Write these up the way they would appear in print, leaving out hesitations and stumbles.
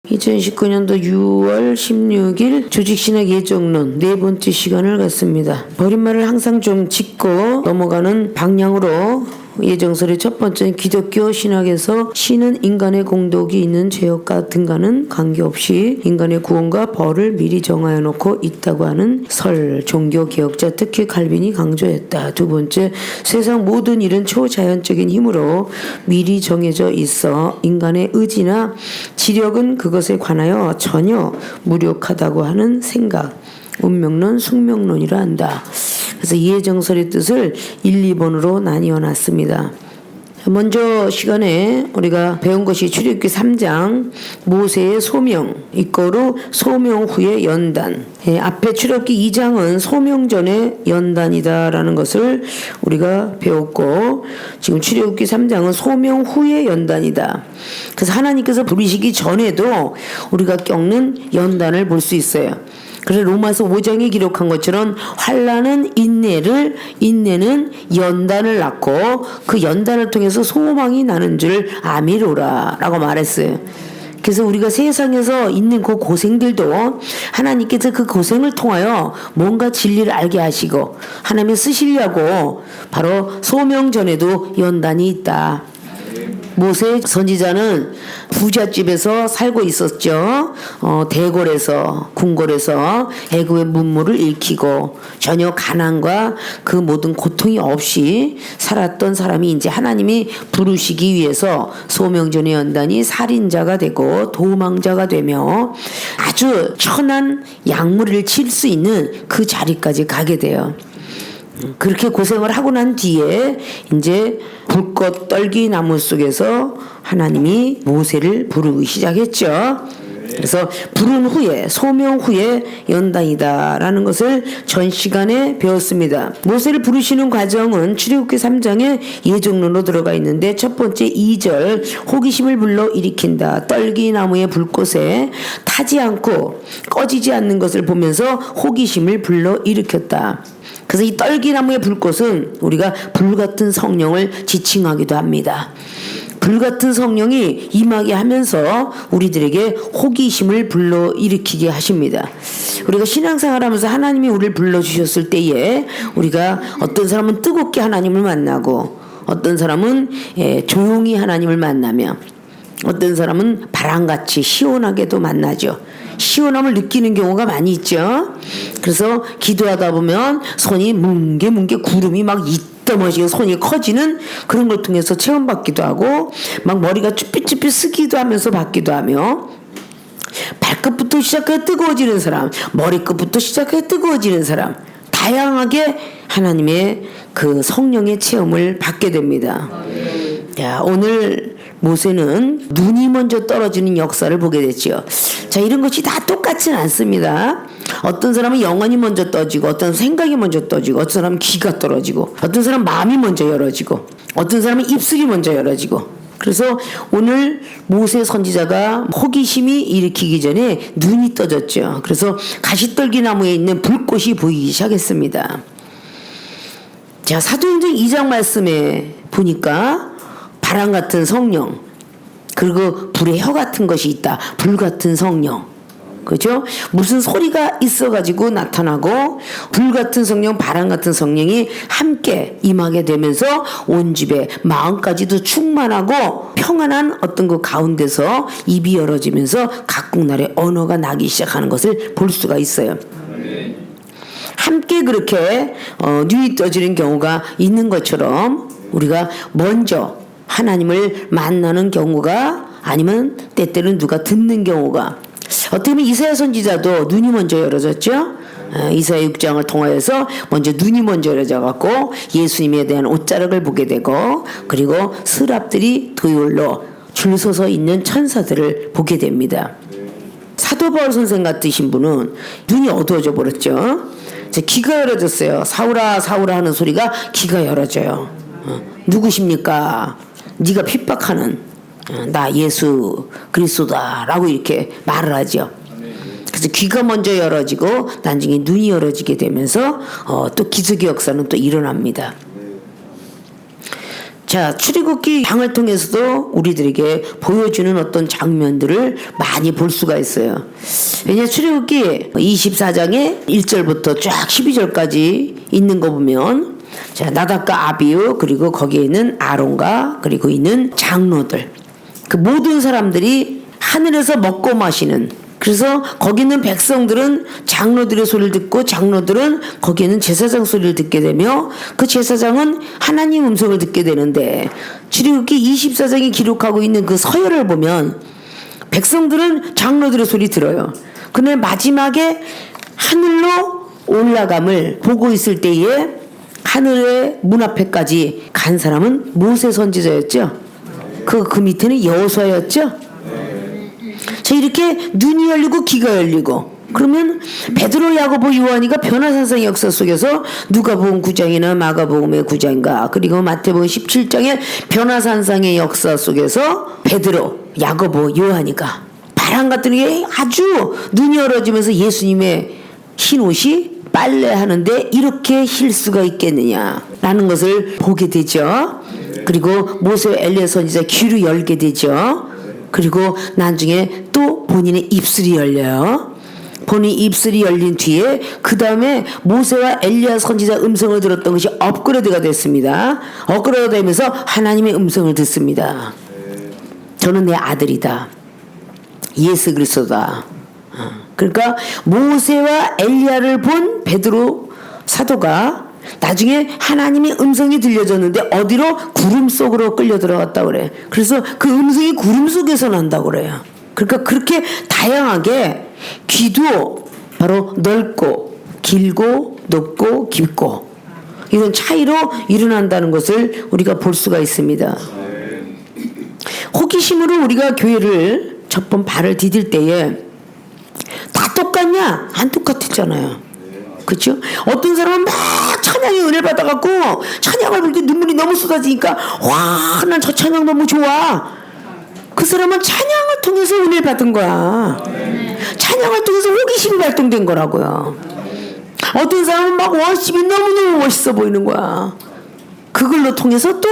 2019년도 6월 16일 조직신학 예정론 네 번째 시간을 갖습니다. 버림말을 항상 좀 짚고 넘어가는 방향으로 예정설의 첫 번째는 기독교 신학에서 신은 인간의 공덕이 있는 죄업과 등과는 관계없이 인간의 구원과 벌을 미리 정하여 놓고 있다고 하는 설 종교개혁자 특히 칼빈이 강조했다. 두 번째, 세상 모든 일은 초자연적인 힘으로 미리 정해져 있어 인간의 의지나 지력은 그것에 관하여 전혀 무력하다고 하는 생각, 운명론, 숙명론이라 한다. 그래서 이해정설의 뜻을 1, 2번으로 나뉘어 놨습니다. 먼저 시간에 우리가 배운 것이 출애굽기 3장 모세의 소명, 이거로 소명 후의 연단. 앞에 출애굽기 2장은 소명 전의 연단이다라는 것을 우리가 배웠고, 지금 출애굽기 3장은 소명 후의 연단이다. 그래서 하나님께서 부르시기 전에도 우리가 겪는 연단을 볼 수 있어요. 그래서 로마서 5장에 기록한 것처럼 환난은 인내는 연단을 낳고 그 연단을 통해서 소망이 나는 줄 아미로라 라고 말했어요. 그래서 우리가 세상에서 있는 그 고생들도 하나님께서 그 고생을 통하여 뭔가 진리를 알게 하시고 하나님이 쓰시려고 바로 소명 전에도 연단이 있다. 모세 선지자는 부잣집에서 살고 있었죠. 대궐에서 궁궐에서 애굽의 문물을 읽히고 전혀 가난과 그 모든 고통이 없이 살았던 사람이 이제 하나님이 부르시기 위해서 소명전의 연단이 살인자가 되고 도망자가 되며 아주 천한 약물을 칠 수 있는 그 자리까지 가게 돼요. 그렇게 고생을 하고 난 뒤에 이제 불꽃 떨기 나무 속에서 하나님이 모세를 부르기 시작했죠. 그래서 부른 후에 소명 후에 연단이다라는 것을 전 시간에 배웠습니다. 모세를 부르시는 과정은 출애굽기 3장에 예정론으로 들어가 있는데 첫 번째 2절 호기심을 불러 일으킨다. 떨기나무의 불꽃에 타지 않고 꺼지지 않는 것을 보면서 호기심을 불러 일으켰다. 그래서 이 떨기나무의 불꽃은 우리가 불같은 성령을 지칭하기도 합니다. 불같은 성령이 임하게 하면서 우리들에게 호기심을 불러일으키게 하십니다. 우리가 신앙생활하면서 하나님이 우리를 불러주셨을 때에 우리가 어떤 사람은 뜨겁게 하나님을 만나고 어떤 사람은 조용히 하나님을 만나며 어떤 사람은 바람같이 시원하게도 만나죠. 시원함을 느끼는 경우가 많이 있죠. 그래서 기도하다 보면 손이 뭉게 구름이 막 이떠머지게 손이 커지는 그런 걸 통해서 체험받기도 하고 막 머리가 쭈삣쭈삣 쓰기도 하면서 받기도 하며 발끝부터 시작해 뜨거워지는 사람, 머리끝부터 시작해 뜨거워지는 사람, 다양하게 하나님의 그 성령의 체험을 받게 됩니다. 자, 오늘 모세는 눈이 먼저 떨어지는 역사를 보게 됐죠. 자, 이런 것이 다 똑같지는 않습니다. 어떤 사람은 영혼이 먼저 떠지고 어떤 사람은 생각이 먼저 떠지고 어떤 사람은 귀가 떨어지고 어떤 사람은 마음이 먼저 열어지고 어떤 사람은 입술이 먼저 열어지고 그래서 오늘 모세 선지자가 호기심이 일으키기 전에 눈이 떠졌죠. 그래서 가시떨기나무에 있는 불꽃이 보이기 시작했습니다. 자, 사도행전 2장 말씀에 보니까 바람 같은 성령 그리고 불의 혀 같은 것이 있다. 불 같은 성령. 그죠? 무슨 소리가 있어가지고 나타나고 불 같은 성령, 바람 같은 성령이 함께 임하게 되면서 온 집에 마음까지도 충만하고 평안한 어떤 그 가운데서 입이 열어지면서 각국 나라의 언어가 나기 시작하는 것을 볼 수가 있어요. 함께 그렇게 눈이 떠지는 경우가 있는 것처럼 우리가 먼저 하나님을 만나는 경우가 아니면 때때로는 누가 듣는 경우가 어떻게 보면 이사야 선지자도 눈이 먼저 열어졌죠. 이사야 6장을 통하여서 먼저 눈이 먼저 열어져 갖고 예수님에 대한 옷자락을 보게 되고 그리고 스랍들이 도율로 줄 서서 있는 천사들을 보게 됩니다. 사도 바울 선생 같으신 분은 눈이 어두워져 버렸죠. 귀가 열어졌어요. 사울아 사울아 하는 소리가 귀가 열어져요. 누구십니까? 네가 핍박하는 나 예수 그리스도다 라고 이렇게 말을 하죠. 그래서 귀가 먼저 열어지고 나중에 눈이 열어지게 되면서 또 기적의 역사는 또 일어납니다. 자, 출애굽기 장을 통해서도 우리들에게 보여주는 어떤 장면들을 많이 볼 수가 있어요. 왜냐, 출애굽기 24장에 1절부터 쫙 12절까지 있는 거 보면, 자, 나답과 아비후, 그리고 거기에 있는 아론과 그리고 있는 장로들, 그 모든 사람들이 하늘에서 먹고 마시는, 그래서 거기 있는 백성들은 장로들의 소리를 듣고 장로들은 거기 있는 제사장 소리를 듣게 되며 그 제사장은 하나님 음성을 듣게 되는데, 출애굽기 24장이 기록하고 있는 그 서열을 보면 백성들은 장로들의 소리 들어요. 그런데 마지막에 하늘로 올라감을 보고 있을 때에 하늘의 문 앞에까지 간 사람은 모세 선지자였죠. 그 밑에는 여호수아였죠. 자, 이렇게 눈이 열리고 귀가 열리고, 그러면 베드로, 야고보, 요한이가 변화산상의 역사 속에서 누가복음 9장이나 마가복음의 9장인가, 그리고 마태복음 17장의 변화산상의 역사 속에서 베드로, 야고보, 요한이가 바람 같은 게 아주 눈이 열어지면서 예수님의 흰 옷이 빨래하는데 이렇게 힐 수가 있겠느냐라는 것을 보게 되죠. 그리고 모세, 엘리야 선지자 귀를 열게 되죠. 그리고 나중에 또 본인의 입술이 열려요. 본인 입술이 열린 뒤에 그 다음에 모세와 엘리야 선지자 음성을 들었던 것이 업그레이드가 됐습니다. 업그레이드 되면서 하나님의 음성을 듣습니다. 저는 내 아들이다. 예수 그리스도다. 그러니까 모세와 엘리야를 본 베드로 사도가 나중에 하나님의 음성이 들려졌는데 어디로? 구름 속으로 끌려 들어갔다고 그래. 그래서 그 음성이 구름 속에서 난다고 그래요. 그러니까 그렇게 다양하게 귀도 바로 넓고 길고 높고 깊고 이런 차이로 일어난다는 것을 우리가 볼 수가 있습니다. 호기심으로 우리가 교회를 첫 번 발을 디딜 때에 다 똑같냐? 안 똑같았잖아요. 그렇죠? 어떤 사람은 막 찬양의 은혜를 받아갖고 찬양을 부를 때 눈물이 너무 쏟아지니까 와, 난 저 찬양 너무 좋아. 그 사람은 찬양을 통해서 은혜를 받은 거야. 찬양을 통해서 호기심이 발동된 거라고요. 어떤 사람은 막 워십이 너무너무 멋있어 보이는 거야. 그걸로 통해서 또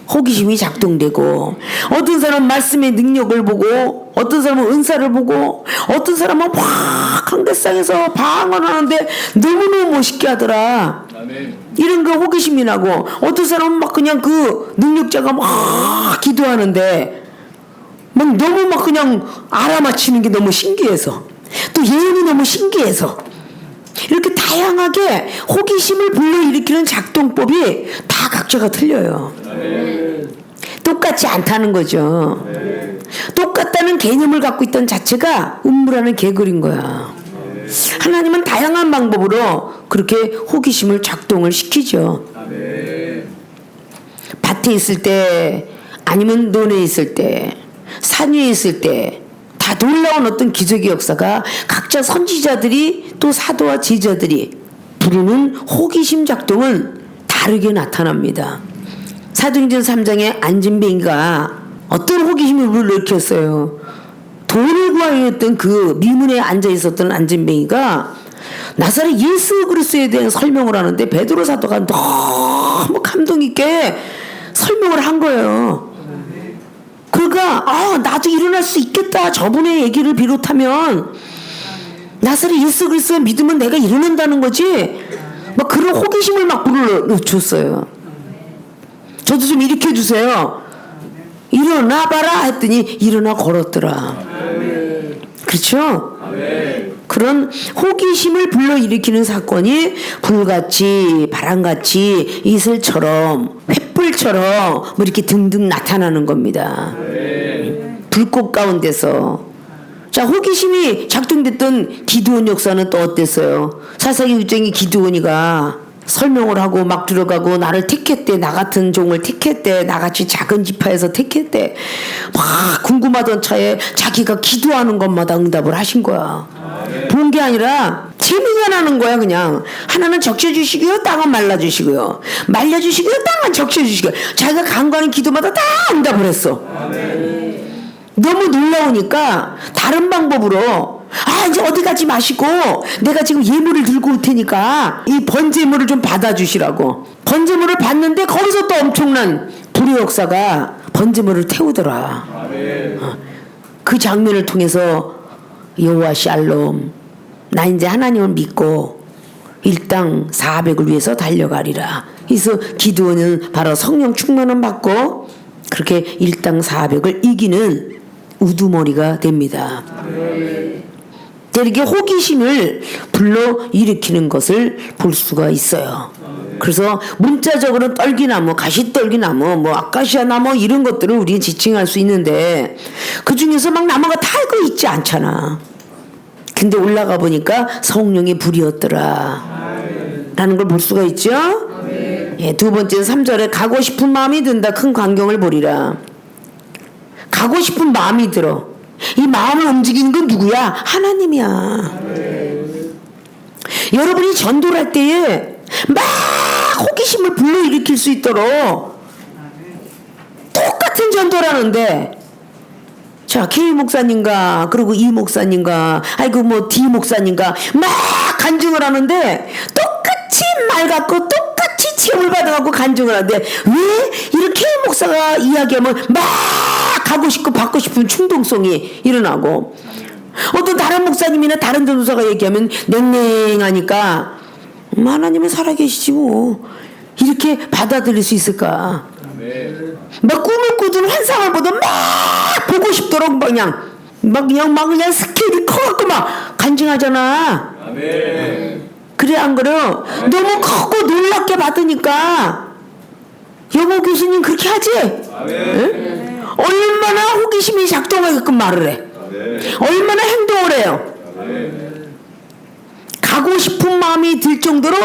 호기심이 작동되고, 어떤 사람은 말씀의 능력을 보고, 어떤 사람은 은사를 보고, 어떤 사람은 막 강대상에서 방언하는데 너무너무 멋있게 하더라. 이런 거 호기심이 나고, 어떤 사람은 막 그냥 그 능력자가 막 기도하는데 막 너무 막 그냥 알아맞히는 게 너무 신기해서, 또 예언이 너무 신기해서, 이렇게 다양하게 호기심을 불러일으키는 작동법이 다 각자가 틀려요. 똑같지 않다는 거죠. 똑같다는 개념을 갖고 있던 자체가 음모라는 개그인 거야. 하나님은 다양한 방법으로 그렇게 호기심을 작동을 시키죠. 밭에 있을 때, 아니면 논에 있을 때, 산 위에 있을 때, 다 놀라운 어떤 기적의 역사가 각자 선지자들이 또 사도와 제자들이 부르는 호기심 작동은 다르게 나타납니다. 사도행전 3장에 안진뱅이가 어떤 호기심을 불러일으켰어요. 돈을 구하려 했던 그 미문에 앉아 있었던 안진뱅이가 나사렛 예수 그리스도에 대한 설명을 하는데 베드로 사도가 너무 감동 있게 설명을 한 거예요. 그러니까 나도 일어날 수 있겠다. 저분의 얘기를 비롯하면 나사렛 예수 그리스도를 믿으면 내가 일어난다는 거지. 막 그런 호기심을 막 불러줬어요. 저도 좀 일으켜 주세요. 일어나봐라 했더니 일어나 걸었더라. 그렇죠? 그런 호기심을 불러일으키는 사건이 불같이 바람같이 이슬처럼 횃불처럼 뭐 이렇게 등등 나타나는 겁니다. 불꽃 가운데서. 자, 호기심이 작동됐던 기드온 역사는 또 어땠어요? 사사기 6장에 기드온이가 설명을 하고 막 들어가고 나를 택했대. 나 같은 종을 택했대. 나같이 작은 지파에서 택했대. 막 궁금하던 차에 자기가 기도하는 것마다 응답을 하신 거야. 본 게 아니라 재미가 나는 거야. 그냥 하나는 적셔주시고요, 땅은 말라주시고요, 말려주시고요, 땅은 적셔주시고요. 자기가 간구하는 기도마다 다 응답을 했어. 너무 놀라우니까 다른 방법으로 이제 어디 가지 마시고 내가 지금 예물을 들고 올 테니까 이 번제물을 좀 받아주시라고. 번제물을 받는데 거기서 또 엄청난 불의 역사가 번제물을 태우더라. 그 장면을 통해서 여호와 샬롬, 나 이제 하나님을 믿고 일당 400을 위해서 달려가리라. 그래서 기드온은 바로 성령 충만을 받고 그렇게 일당 400을 이기는 우두머리가 됩니다. 이렇게 호기심을 불러일으키는 것을 볼 수가 있어요. 그래서 문자적으로 떨기나무, 가시떨기나무, 뭐 아카시아 나무 이런 것들을 우리가 지칭할 수 있는데 그 중에서 막 나무가 다 그 있지 않잖아. 근데 올라가 보니까 성령의 불이었더라 라는 걸 볼 수가 있죠. 예, 두 번째는 3절에 가고 싶은 마음이 든다. 큰 광경을 보리라. 가고 싶은 마음이 들어. 이 마음을 움직이는 건 누구야? 하나님이야. 여러분이 전도를 할 때에 막 호기심을 불러일으킬 수 있도록 똑같은 전도를 하는데, 자, K 목사님과 그리고 E 목사님과 아이고 뭐 D 목사님과 막 간증을 하는데 똑같이 말 갖고 똑같이 체험을 받아갖고 간증을 하는데 왜 이렇게 K 목사가 이야기하면 막 가고 싶고 받고 싶은 충동성이 일어나고, 어떤 다른 목사님이나 다른 전도사가 얘기하면 냉랭하니까 하나님은 살아계시지 뭐 이렇게 받아들일 수 있을까? 막 꿈을 꾸든 환상을 보든 막 보고 싶도록 그냥 스케일이 커갖고 막 간증하잖아. 그래 안 그래? 너무 크고 놀랍게 받으니까 여보 교수님 그렇게 하지? 응? 얼마나 호기심이 작동하게끔 말을 해. 얼마나 행동을 해요. 가고 싶은 마음이 들 정도로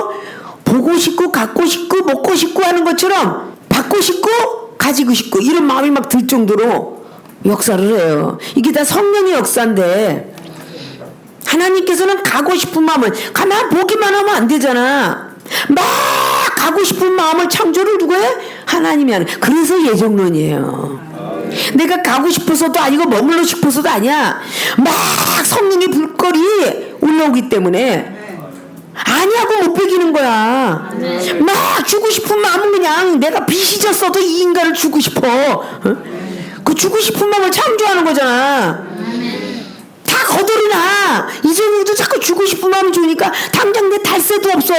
보고 싶고 갖고 싶고 먹고 싶고 하는 것처럼 받고 싶고 가지고 싶고 이런 마음이 막 들 정도로 역사를 해요. 이게 다 성령의 역사인데 하나님께서는 가고 싶은 마음을 가만 보기만 하면 안 되잖아. 막 가고 싶은 마음을 창조를 누가 해? 하나님이 하는. 그래서 예정론이에요. 내가 가고 싶어서도 아니고 머물러 싶어서도 아니야. 막 성령의 불꽃이 올라오기 때문에 아니하고 못 베기는 거야. 막 주고 싶은 마음은 그냥 내가 빚이 졌어도 이 인간을 주고 싶어. 그 주고 싶은 마음을 창조하는 거잖아. 다 거들이나 이제부터 자꾸 주고 싶은 마음을 주니까 당장 내 달새도 없어.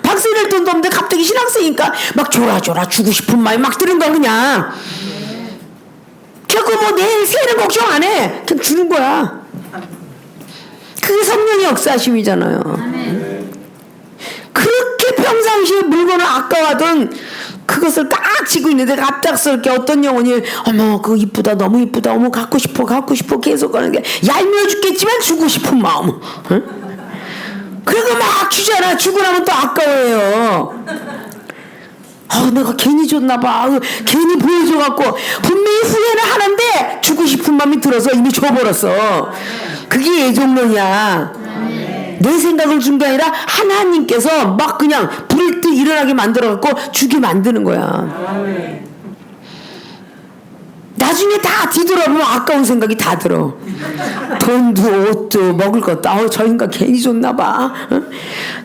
박세 낼 돈도 없는데 갑자기 신앙생이니까 막 줘라 주고 싶은 마음이 막 드는 거야 그냥. 결국 뭐 내일 새는 걱정 안 해. 그냥 주는 거야. 그게 성령의 역사심이잖아요. 그렇게 평상시에 물건을 아까워하던 그것을 딱 쥐고 있는데 갑작스럽게 어떤 영혼이 어머 그거 이쁘다 너무 이쁘다 어머 갖고 싶어 계속 가는 게 얄미워 죽겠지만 주고 싶은 마음. 응? 그리고 막 주잖아. 주고 나면 또 아까워해요. 내가 괜히 줬나봐. 괜히 보여줘갖고 분명히 후회는 하는데 주고 싶은 마음이 들어서 이미 줘버렸어. 그게 애정론이야. 내 생각을 준 게 아니라 하나님께서 막 그냥 불듯 일어나게 만들어갖고 주게 만드는 거야. 나중에 다 뒤돌아보면 아까운 생각이 다 들어. 돈도 옷도 먹을 것도 저 인간 괜히 줬나봐.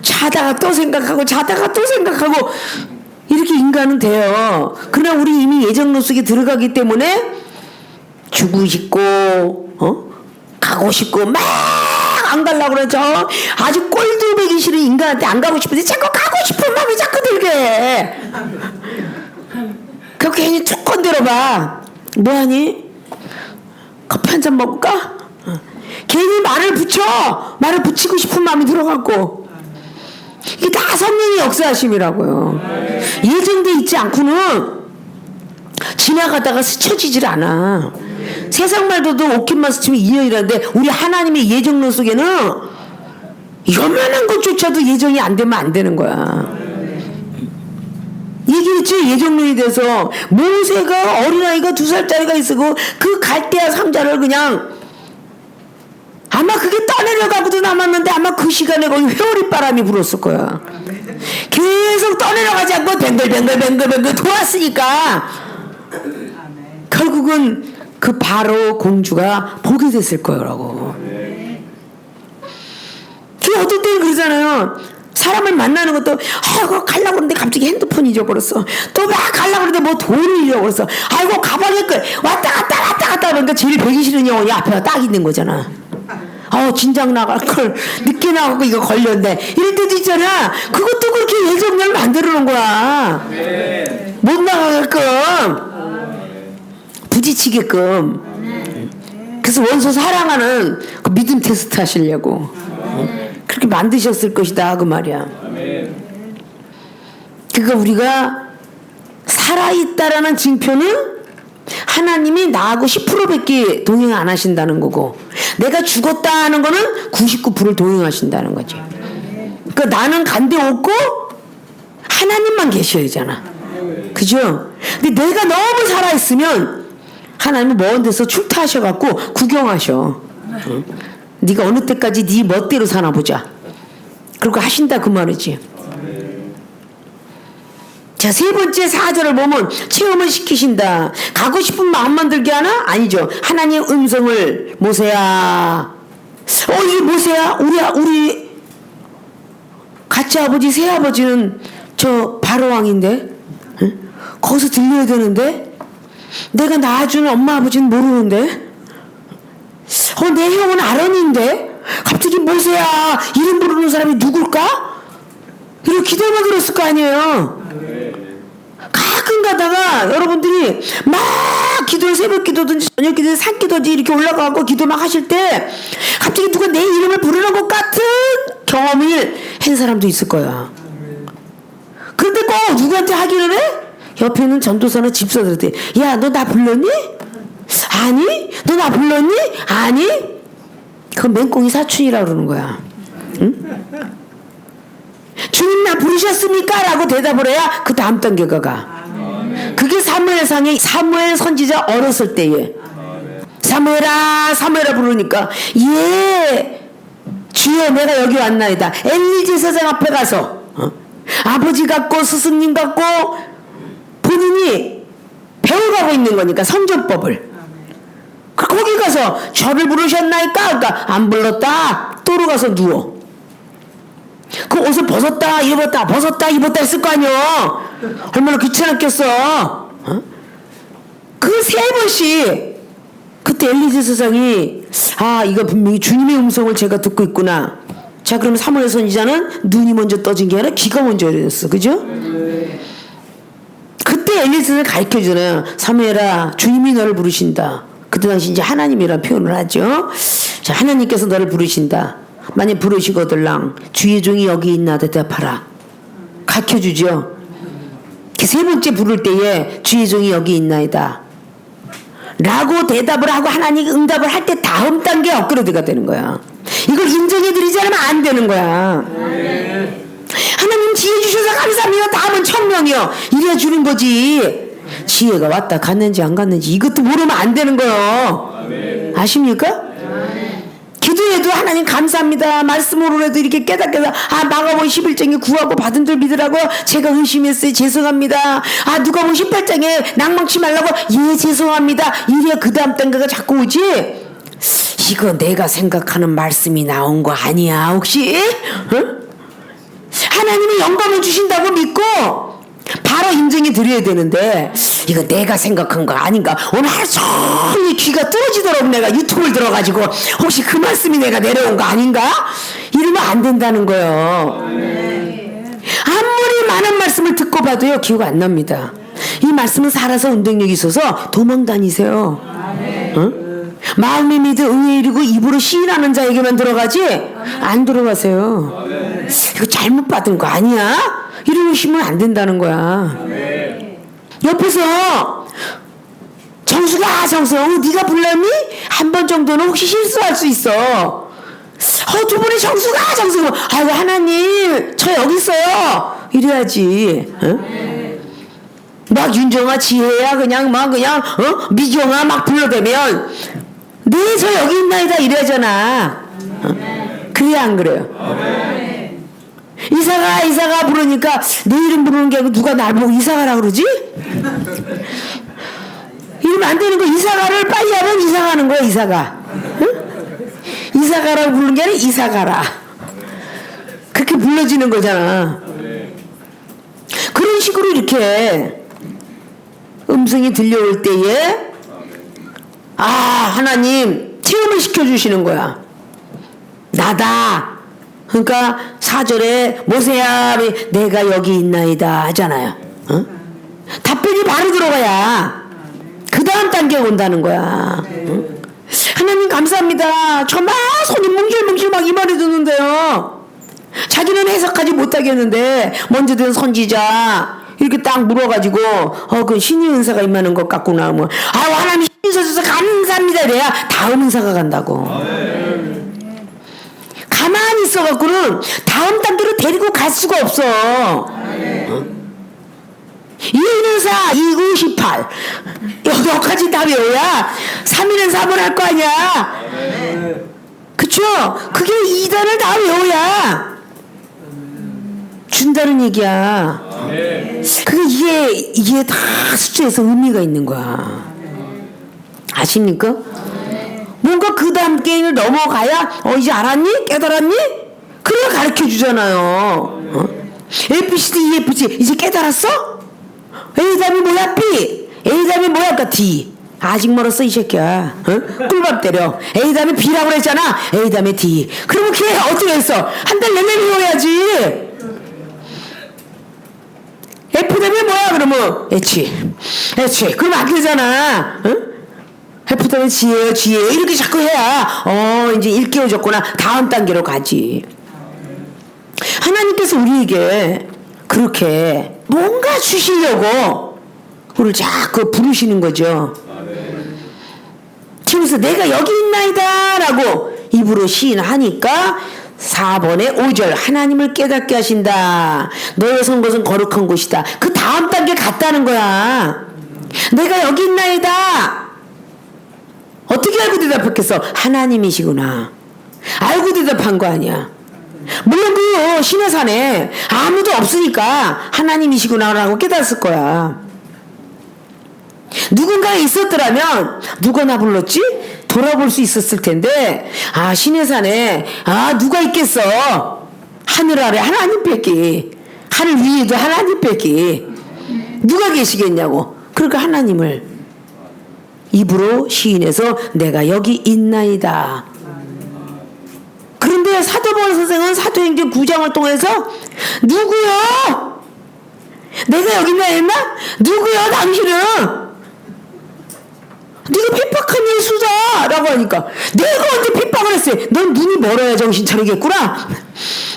자다가 또 생각하고 이렇게 인간은 돼요. 그러나 우리 이미 예정론 속에 들어가기 때문에 주고 싶고 가고 싶고 막 안 가려고 그러죠. 아주 꼴도 보기 싫은 인간한테 안 가고 싶은데 자꾸 가고 싶은 마음이 자꾸 들게 해. 그 괜히 툭 건드려봐. 뭐하니? 커피 한잔 먹을까? 괜히 말을 붙이고 싶은 마음이 들어갖고 이게 다 성령의 역사하심이라고요. 예정돼 있지 않고는 지나가다가 스쳐지질 않아. 세상 말도도 옷깃만 스치면 이어이라는데 우리 하나님의 예정론 속에는 요만한 것조차도 예정이 안 되면 안 되는 거야. 얘기했죠. 예정론에 대해서 모세가 어린아이가 2살짜리가 있고 그 갈대아 상자를 그냥 아마 그게 떠내려가고도 남았는데 아마 그 시간에 거기 회오리 바람이 불었을 거야. 계속 떠내려가지 않고 뱅글뱅글 돌았으니까 결국은 그 바로 공주가 보게 됐을 거라고. 그 어떤 때는 그러잖아요. 사람을 만나는 것도 아이고 가려고 그러는데 갑자기 핸드폰 잊어버렸어. 또 막 가려고 그러는데 뭐 돈을 잃어버렸어. 아이고 가방에 왔다 갔다 하니까 제일 배기 싫은 영혼이 앞에 딱 있는 거잖아. 진작 나갈 걸 늦게 나가고 이거 걸렸네 이럴 때도 있잖아. 그것도 그렇게 예정을 만들어 놓은 거야. 못 나가게끔 부딪히게끔. 그래서 원수 사랑하는 그 믿음 테스트 하시려고 그렇게 만드셨을 것이다 그 말이야. 그러니까 우리가 살아있다라는 증표는 하나님이 나하고 10%밖에 동행 안 하신다는 거고, 내가 죽었다 하는 거는 99%를 동행하신다는 거지. 그러니까 나는 간데 없고 하나님만 계셔야 되잖아. 그죠? 근데 내가 너무 살아있으면 하나님은 먼 데서 출타하셔갖고 구경하셔. 네가 어느 때까지 네 멋대로 사나 보자. 그러고 하신다 그 말이지. 자, 세 번째 4절을 보면 체험을 시키신다. 가고 싶은 마음만 들게 하나? 아니죠. 하나님의 음성을 모세야. 이게 모세야? 우리 가짜 아버지 새아버지는 저 바로왕인데, 응? 거기서 들려야 되는데 내가 낳아주는 엄마 아버지는 모르는데, 내 형은 아론인데 갑자기 모세야 이름 부르는 사람이 누굴까? 이렇게 기도만 들었을 거 아니에요. 가끔 가다가 여러분들이 막 기도를 새벽 기도든지 저녁 기도든지 산 기도든지 이렇게 올라가고 기도 막 하실 때 갑자기 누가 내 이름을 부르는 것 같은 경험을 한 사람도 있을 거야. 그런데 꼭 누구한테 하기를 해? 옆에 있는 전도사나 집사들한테, 야, 너 나 불렀니? 아니? 너 나 불렀니? 아니? 그건 맹꽁이 사춘이라고 그러는 거야. 응? 주님 나 부르셨습니까? 라고 대답을 해야 그 다음 단계가 가. 그게 사무엘상의 사무엘 선지자 어렸을 때에 사무엘아 사무엘아 부르니까, 예 주여 내가 여기 왔나이다. 엘리 제사장 앞에 가서 아버지 같고 스승님 같고 본인이 배워가고 있는 거니까 성전법을. 거기 가서 저를 부르셨나이까? 그러니까 안 불렀다. 또로 가서 누워. 그 옷을 벗었다 입었다 벗었다 입었다 했을 거 아니여. 얼마나 귀찮았겠어. 그 세 번씩. 그때 엘리제 세상이 이거 분명히 주님의 음성을 제가 듣고 있구나. 자, 그럼 사무엘 선지자는 눈이 먼저 떠진 게 아니라 귀가 먼저 열렸어. 그죠? 그때 엘리제 세상을 가르쳐주잖아요. 사무엘아 주님이 너를 부르신다. 그때 당시 이제 하나님이라는 표현을 하죠. 자, 하나님께서 너를 부르신다. 만약 부르시거들랑 주의 종이 여기 있나 대답하라. 가르쳐주죠. 세 번째 부를 때에 주의 종이 여기 있나이다 라고 대답을 하고 하나님 응답을 할 때 다음 단계 업그레이드가 되는 거야. 이걸 인정해드리지 않으면 안 되는 거야. 하나님 지혜 주셔서 감사합니다. 다음은 천명이요. 이래야 주는 거지. 지혜가 왔다 갔는지 안 갔는지 이것도 모르면 안 되는 거예요. 아십니까? 기도해도 하나님 감사합니다. 말씀으로라도 이렇게 깨닫게 마가복음 11장에 구하고 받은 줄 믿으라고 제가 의심했어요. 죄송합니다. 누가복음 18장에 낭망치 말라고 예 죄송합니다. 이래야 그 다음 단계가 자꾸 오지. 이거 내가 생각하는 말씀이 나온 거 아니야 혹시? 응? 하나님이 영광을 주신다고 믿고 바로 인정해 드려야 되는데 이거 내가 생각한 거 아닌가. 오늘 하루 종일 귀가 뚫어지도록 내가 유튜브를 들어가지고 혹시 그 말씀이 내가 내려온 거 아닌가? 이러면 안 된다는 거예요. 아무리 많은 말씀을 듣고 봐도요 기억 안 납니다. 이 말씀은 살아서 운동력이 있어서 도망 다니세요. 응? 마음이 믿어 의에 이르고 입으로 시인하는 자에게만 들어가지 안 들어가세요. 이거 잘못 받은 거 아니야? 이러시면 안 된다는 거야. 옆에서 정수가 네가 불렀니? 한 번 정도는 혹시 실수할 수 있어. 두 번에 정수가 아이고 하나님 저 여기 있어요 이래야지. 응? 막 윤정아 지혜야 그냥 미경아 막 불러대면 네 저 여기 있나이다 이래잖아. 그래야 안 그래요? 이사가 부르니까 내 이름 부르는 게 아니고 누가 날 보고 이사가라 그러지? 이러면 안 되는 거. 이사가를 빨리 하면 이사가는 거야. 이사가. 응? 이사가라고 부르는 게 아니라 이사가라. 그러니까 그렇게 불러지는 거잖아. 그런 식으로 이렇게 음성이 들려올 때에 하나님 체험을 시켜주시는 거야. 나다. 그러니까 4절에 모세야 내가 여기 있나이다 하잖아요. 어? 답변이 바로 들어가야 그 다음 단계가 온다는 거야. 어? 하나님 감사합니다. 정말 손이 뭉실뭉실 막 이 말이 듣는데요. 자기는 해석하지 못하겠는데 먼저 된 선지자 이렇게 딱 물어가지고 그 신의 은사가 임하는 것 같구나. 뭐 하나님 힘이 있어서 감사합니다. 이래야 다음 은사가 간다고. 가만히 있어갖고는 다음 단계로 데리고 갈 수가 없어. 114, 298 여기까지 다 외워야 3일은 4번 할 거 아니야. 그쵸? 그게 2단을 다 외워야 준다는 얘기야. 그게 이게 다 숫자에서 의미가 있는 거야. 아십니까? 뭔가 그 다음 게임을 넘어가야 이제 알았니? 깨달았니? 그래 가르쳐 주잖아요. ABCD EFG 이제 깨달았어? A 다음이 뭐야? B. A 다음이 뭐야? 그러니까 D. 아직 멀었어 이 새끼야. 꿀밤 때려. A 다음에 B라고 그랬잖아. A 다음에 D. 그러면 걔 어떻게 했어? 한 달 내내 배워야지. F 다음에 뭐야? 그러면 H. 그러면 안 되잖아. F 다음에 G예요. 이렇게 자꾸 해야 이제 일깨워졌구나. 다음 단계로 가지. 하나님께서 우리에게 그렇게 뭔가 주시려고 우리를 자꾸 부르시는 거죠. 그래서 내가 여기 있나이다 라고 입으로 시인하니까 4번에 5절 하나님을 깨닫게 하신다. 너의 선 곳은 거룩한 곳이다. 그 다음 단계 갔다는 거야. 내가 여기 있나이다. 어떻게 알고 대답했겠어? 하나님이시구나. 알고 대답한 거 아니야. 물론 그 시내산에 아무도 없으니까 하나님이시구나라고 깨달았을 거야. 누군가 있었더라면 누가 나 불렀지? 돌아볼 수 있었을 텐데 시내산에 누가 있겠어? 하늘 아래 하나님밖에, 하늘 위에도 하나님밖에 누가 계시겠냐고. 그러니까 하나님을 입으로 시인해서 내가 여기 있나이다. 그런데 사도 바울 선생은 사도행전 9장을 통해서 누구요? 내가 여기 있나 했나? 누구요 당신은? 네가 핍박한 예수다 라고 하니까 내가 언제 핍박을 했어요? 넌 눈이 멀어야 정신 차리겠구나.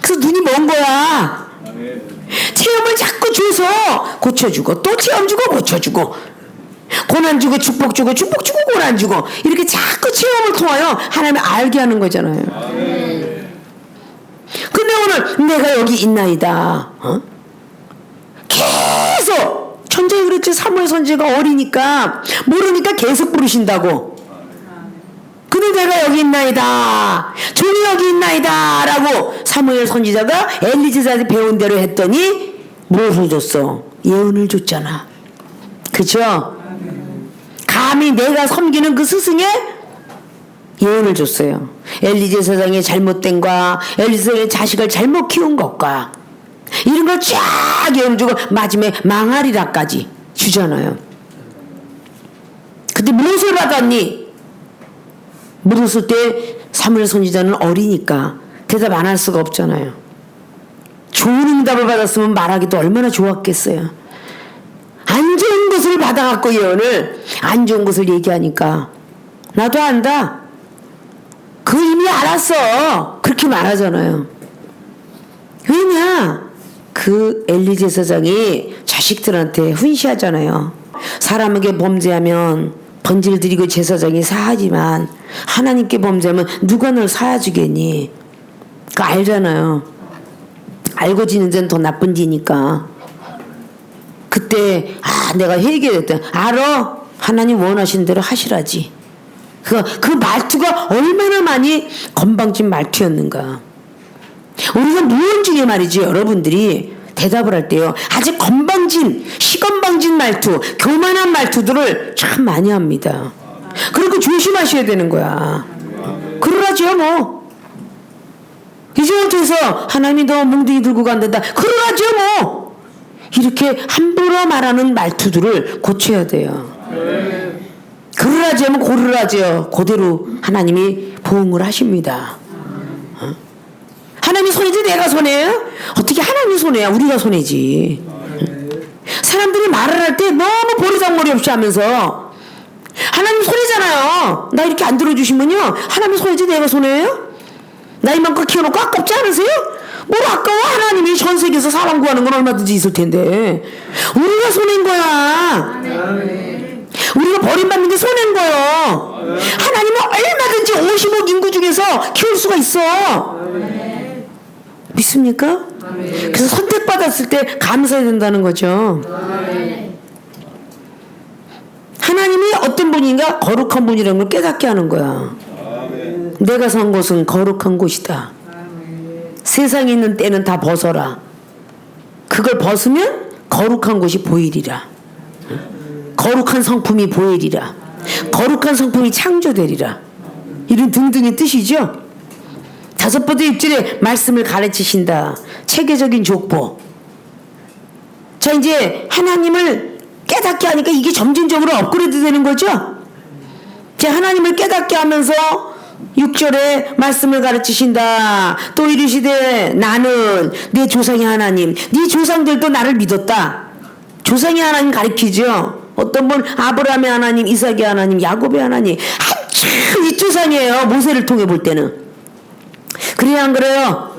그래서 눈이 먼 거야. 체험을 자꾸 줘서 고쳐주고 또 체험 주고 고쳐주고 고난 주고 축복 주고 축복 주고 고난 주고 이렇게 자꾸 체험을 통하여 하나님을 알게 하는 거잖아요. 근데 오늘 내가 여기 있나이다. 계속 천장이 그랬지. 사무엘 선지자가 어리니까 모르니까 계속 부르신다고. 근데 내가 여기 있나이다. 종이 여기 있나이다 라고 사무엘 선지자가 엘리제한테 배운 대로 했더니 무엇을 줬어? 예언을 줬잖아. 그쵸? 감히 내가 섬기는 그 스승의 예언을 줬어요. 엘리제 사장의 잘못된과 엘리제의 자식을 잘못 키운 것과 이런 걸 쫙 예언 주고 마지막에 망하리라까지 주잖아요. 근데 무엇을 받았니? 물었을 때 사무엘 선지자는 어리니까 대답 안 할 수가 없잖아요. 좋은 응답을 받았으면 말하기도 얼마나 좋았겠어요. 안 좋은 것을 받아갖고 예언을 안 좋은 것을 얘기하니까 나도 안다. 그 이미 알았어. 그렇게 말하잖아요. 왜냐? 그 엘리제 사장이 자식들한테 훈시하잖아요. 사람에게 범죄하면 번제를 드리고 제사장이 사하지만 하나님께 범죄하면 누가 널 사야주겠니? 그거 알잖아요. 알고 지는 데는 더 나쁜 지니까. 그때 내가 회개했다. 알아? 하나님 원하시는 대로 하시라지. 그 말투가 얼마나 많이 건방진 말투였는가. 우리가 무언 중에 말이지 여러분들이 대답을 할 때요 아주 건방진 시건방진 말투 교만한 말투들을 참 많이 합니다. 그러니까 조심하셔야 되는 거야. 그러라죠 뭐. 이제부터해서 하나님이 너 몽둥이 들고 간단다. 그러라죠 뭐. 이렇게 함부로 말하는 말투들을 고쳐야 돼요. 그러라죠 뭐 고르라죠. 그대로 하나님이 보응을 하십니다. 하나님이 손해지 내가 손해예요? 어떻게 하나님이 손해야? 우리가 손해지. 사람들이 말을 할 때 너무 보리장머리 없이 하면서 하나님 손해잖아요. 나 이렇게 안 들어주시면요 하나님 손해지 내가 손해예요? 나 이만큼 키워놓고 아깝지 않으세요? 뭘 아까워. 하나님이 전 세계에서 사람 구하는 건 얼마든지 있을 텐데 우리가 손해인 거야. 우리가 버림받는 게 손해인 거예요. 하나님은 얼마든지 50억 인구 중에서 키울 수가 있어. 믿습니까? 그래서 선택받았을 때 감사해야 된다는 거죠. 하나님이 어떤 분인가? 거룩한 분이라는 걸 깨닫게 하는 거야. 내가 산 곳은 거룩한 곳이다. 세상에 있는 때는 다 벗어라. 그걸 벗으면 거룩한 곳이 보이리라. 거룩한 성품이 보이리라. 거룩한 성품이 창조되리라. 이런 등등의 뜻이죠. 다섯 번째 입절에 말씀을 가르치신다. 체계적인 족보. 자, 이제 하나님을 깨닫게 하니까 이게 점진적으로 업그레이드 되는 거죠. 자, 하나님을 깨닫게 하면서 6절에 말씀을 가르치신다. 또 이르시되 나는 내 조상의 하나님, 네 조상들도 나를 믿었다. 조상의 하나님 가리키죠. 어떤 분 아브라함의 하나님, 이삭의 하나님, 야곱의 하나님, 한참 윗조상이에요. 모세를 통해 볼 때는. 그래야 안 그래요?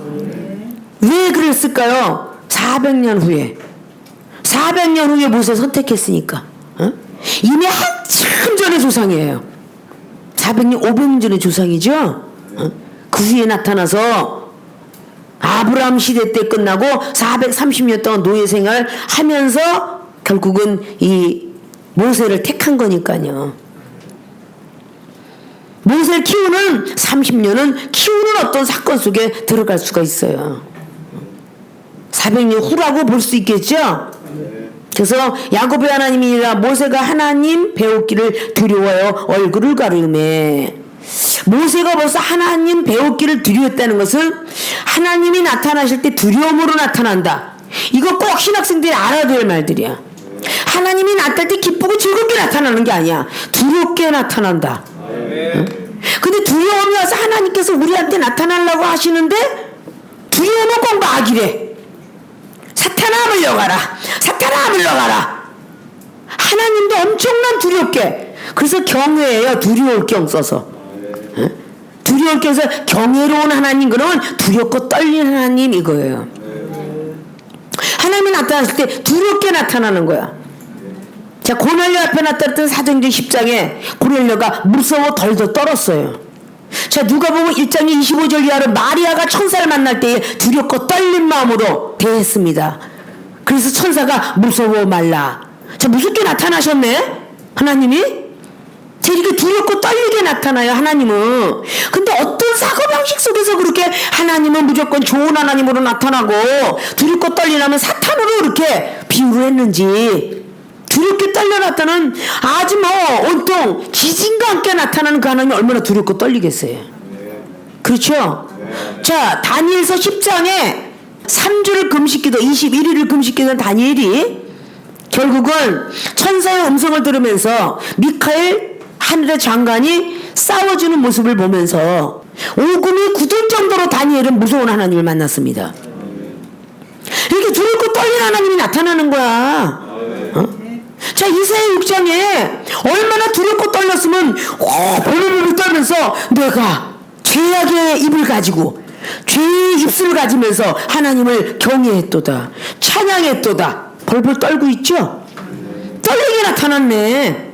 왜 그랬을까요? 400년 후에 400년 후에 모세 선택했으니까. 이미 한참 전의 조상이에요. 400년 500년 전의 조상이죠. 그 후에 나타나서 아브라함 시대 때 끝나고 430년 동안 노예 생활 하면서 결국은 이 모세를 택한 거니까요. 모세를 키우는 30년은 키우는 어떤 사건 속에 들어갈 수가 있어요. 400년 후라고 볼 수 있겠죠. 그래서 야곱의 하나님이라 모세가 하나님 배웠기를 두려워하여 얼굴을 가리우매. 모세가 벌써 하나님 배웠기를 두려워했다는 것은 하나님이 나타나실 때 두려움으로 나타난다. 이거 꼭 신학생들이 알아야 될 말들이야. 하나님이 나타날 때 기쁘고 즐겁게 나타나는 게 아니야. 두렵게 나타난다. 응? 근데 두려움이 와서 하나님께서 우리한테 나타나려고 하시는데 두려움은 꼭 막이래. 사탄아 물러가라. 사탄아 물러가라. 하나님도 엄청난 두렵게. 그래서 경외예요. 두려울 경 써서. 응? 두려울 경에서 경외로운 하나님 그러면 두렵고 떨리는 하나님 이거예요. 하나님이 나타났을 때 두렵게 나타나는 거야. 자, 고넬료 앞에 나타났던 사도행전 10장에 고넬료가 무서워 덜덜 떨었어요. 자, 누가복음 1장의 25절 이하로 마리아가 천사를 만날 때에 두렵고 떨린 마음으로 대했습니다. 그래서 천사가 무서워 말라. 자, 무섭게 나타나셨네 하나님이. 자, 이렇게 두렵고 떨리게 나타나요 하나님은. 근데 어떤 사고방식 속에서 그렇게 하나님은 무조건 좋은 하나님으로 나타나고 두렵고 떨리라면 사탄으로 그렇게 비유를 했는지, 두렵게 떨려 나타나는 아주 뭐 온통 지진과 함께 나타나는 그 하나님이 얼마나 두렵고 떨리겠어요. 그렇죠? 자, 다니엘서 10장에 3주를 금식기도 21일을 금식기던 다니엘이 결국은 천사의 음성을 들으면서 미카엘 하늘의 장관이 싸워주는 모습을 보면서 오금이 굳을 정도로 다니엘은 무서운 하나님을 만났습니다. 이렇게 두렵고 떨리는 하나님이 나타나는 거야. 자, 이사야 6장에 얼마나 두렵고 떨렸으면 벌벌벌 떨면서 내가 죄악의 입을 가지고 죄의 입술을 가지면서 하나님을 경외했도다, 찬양했도다. 벌벌 떨고 있죠. 떨리게 나타났네.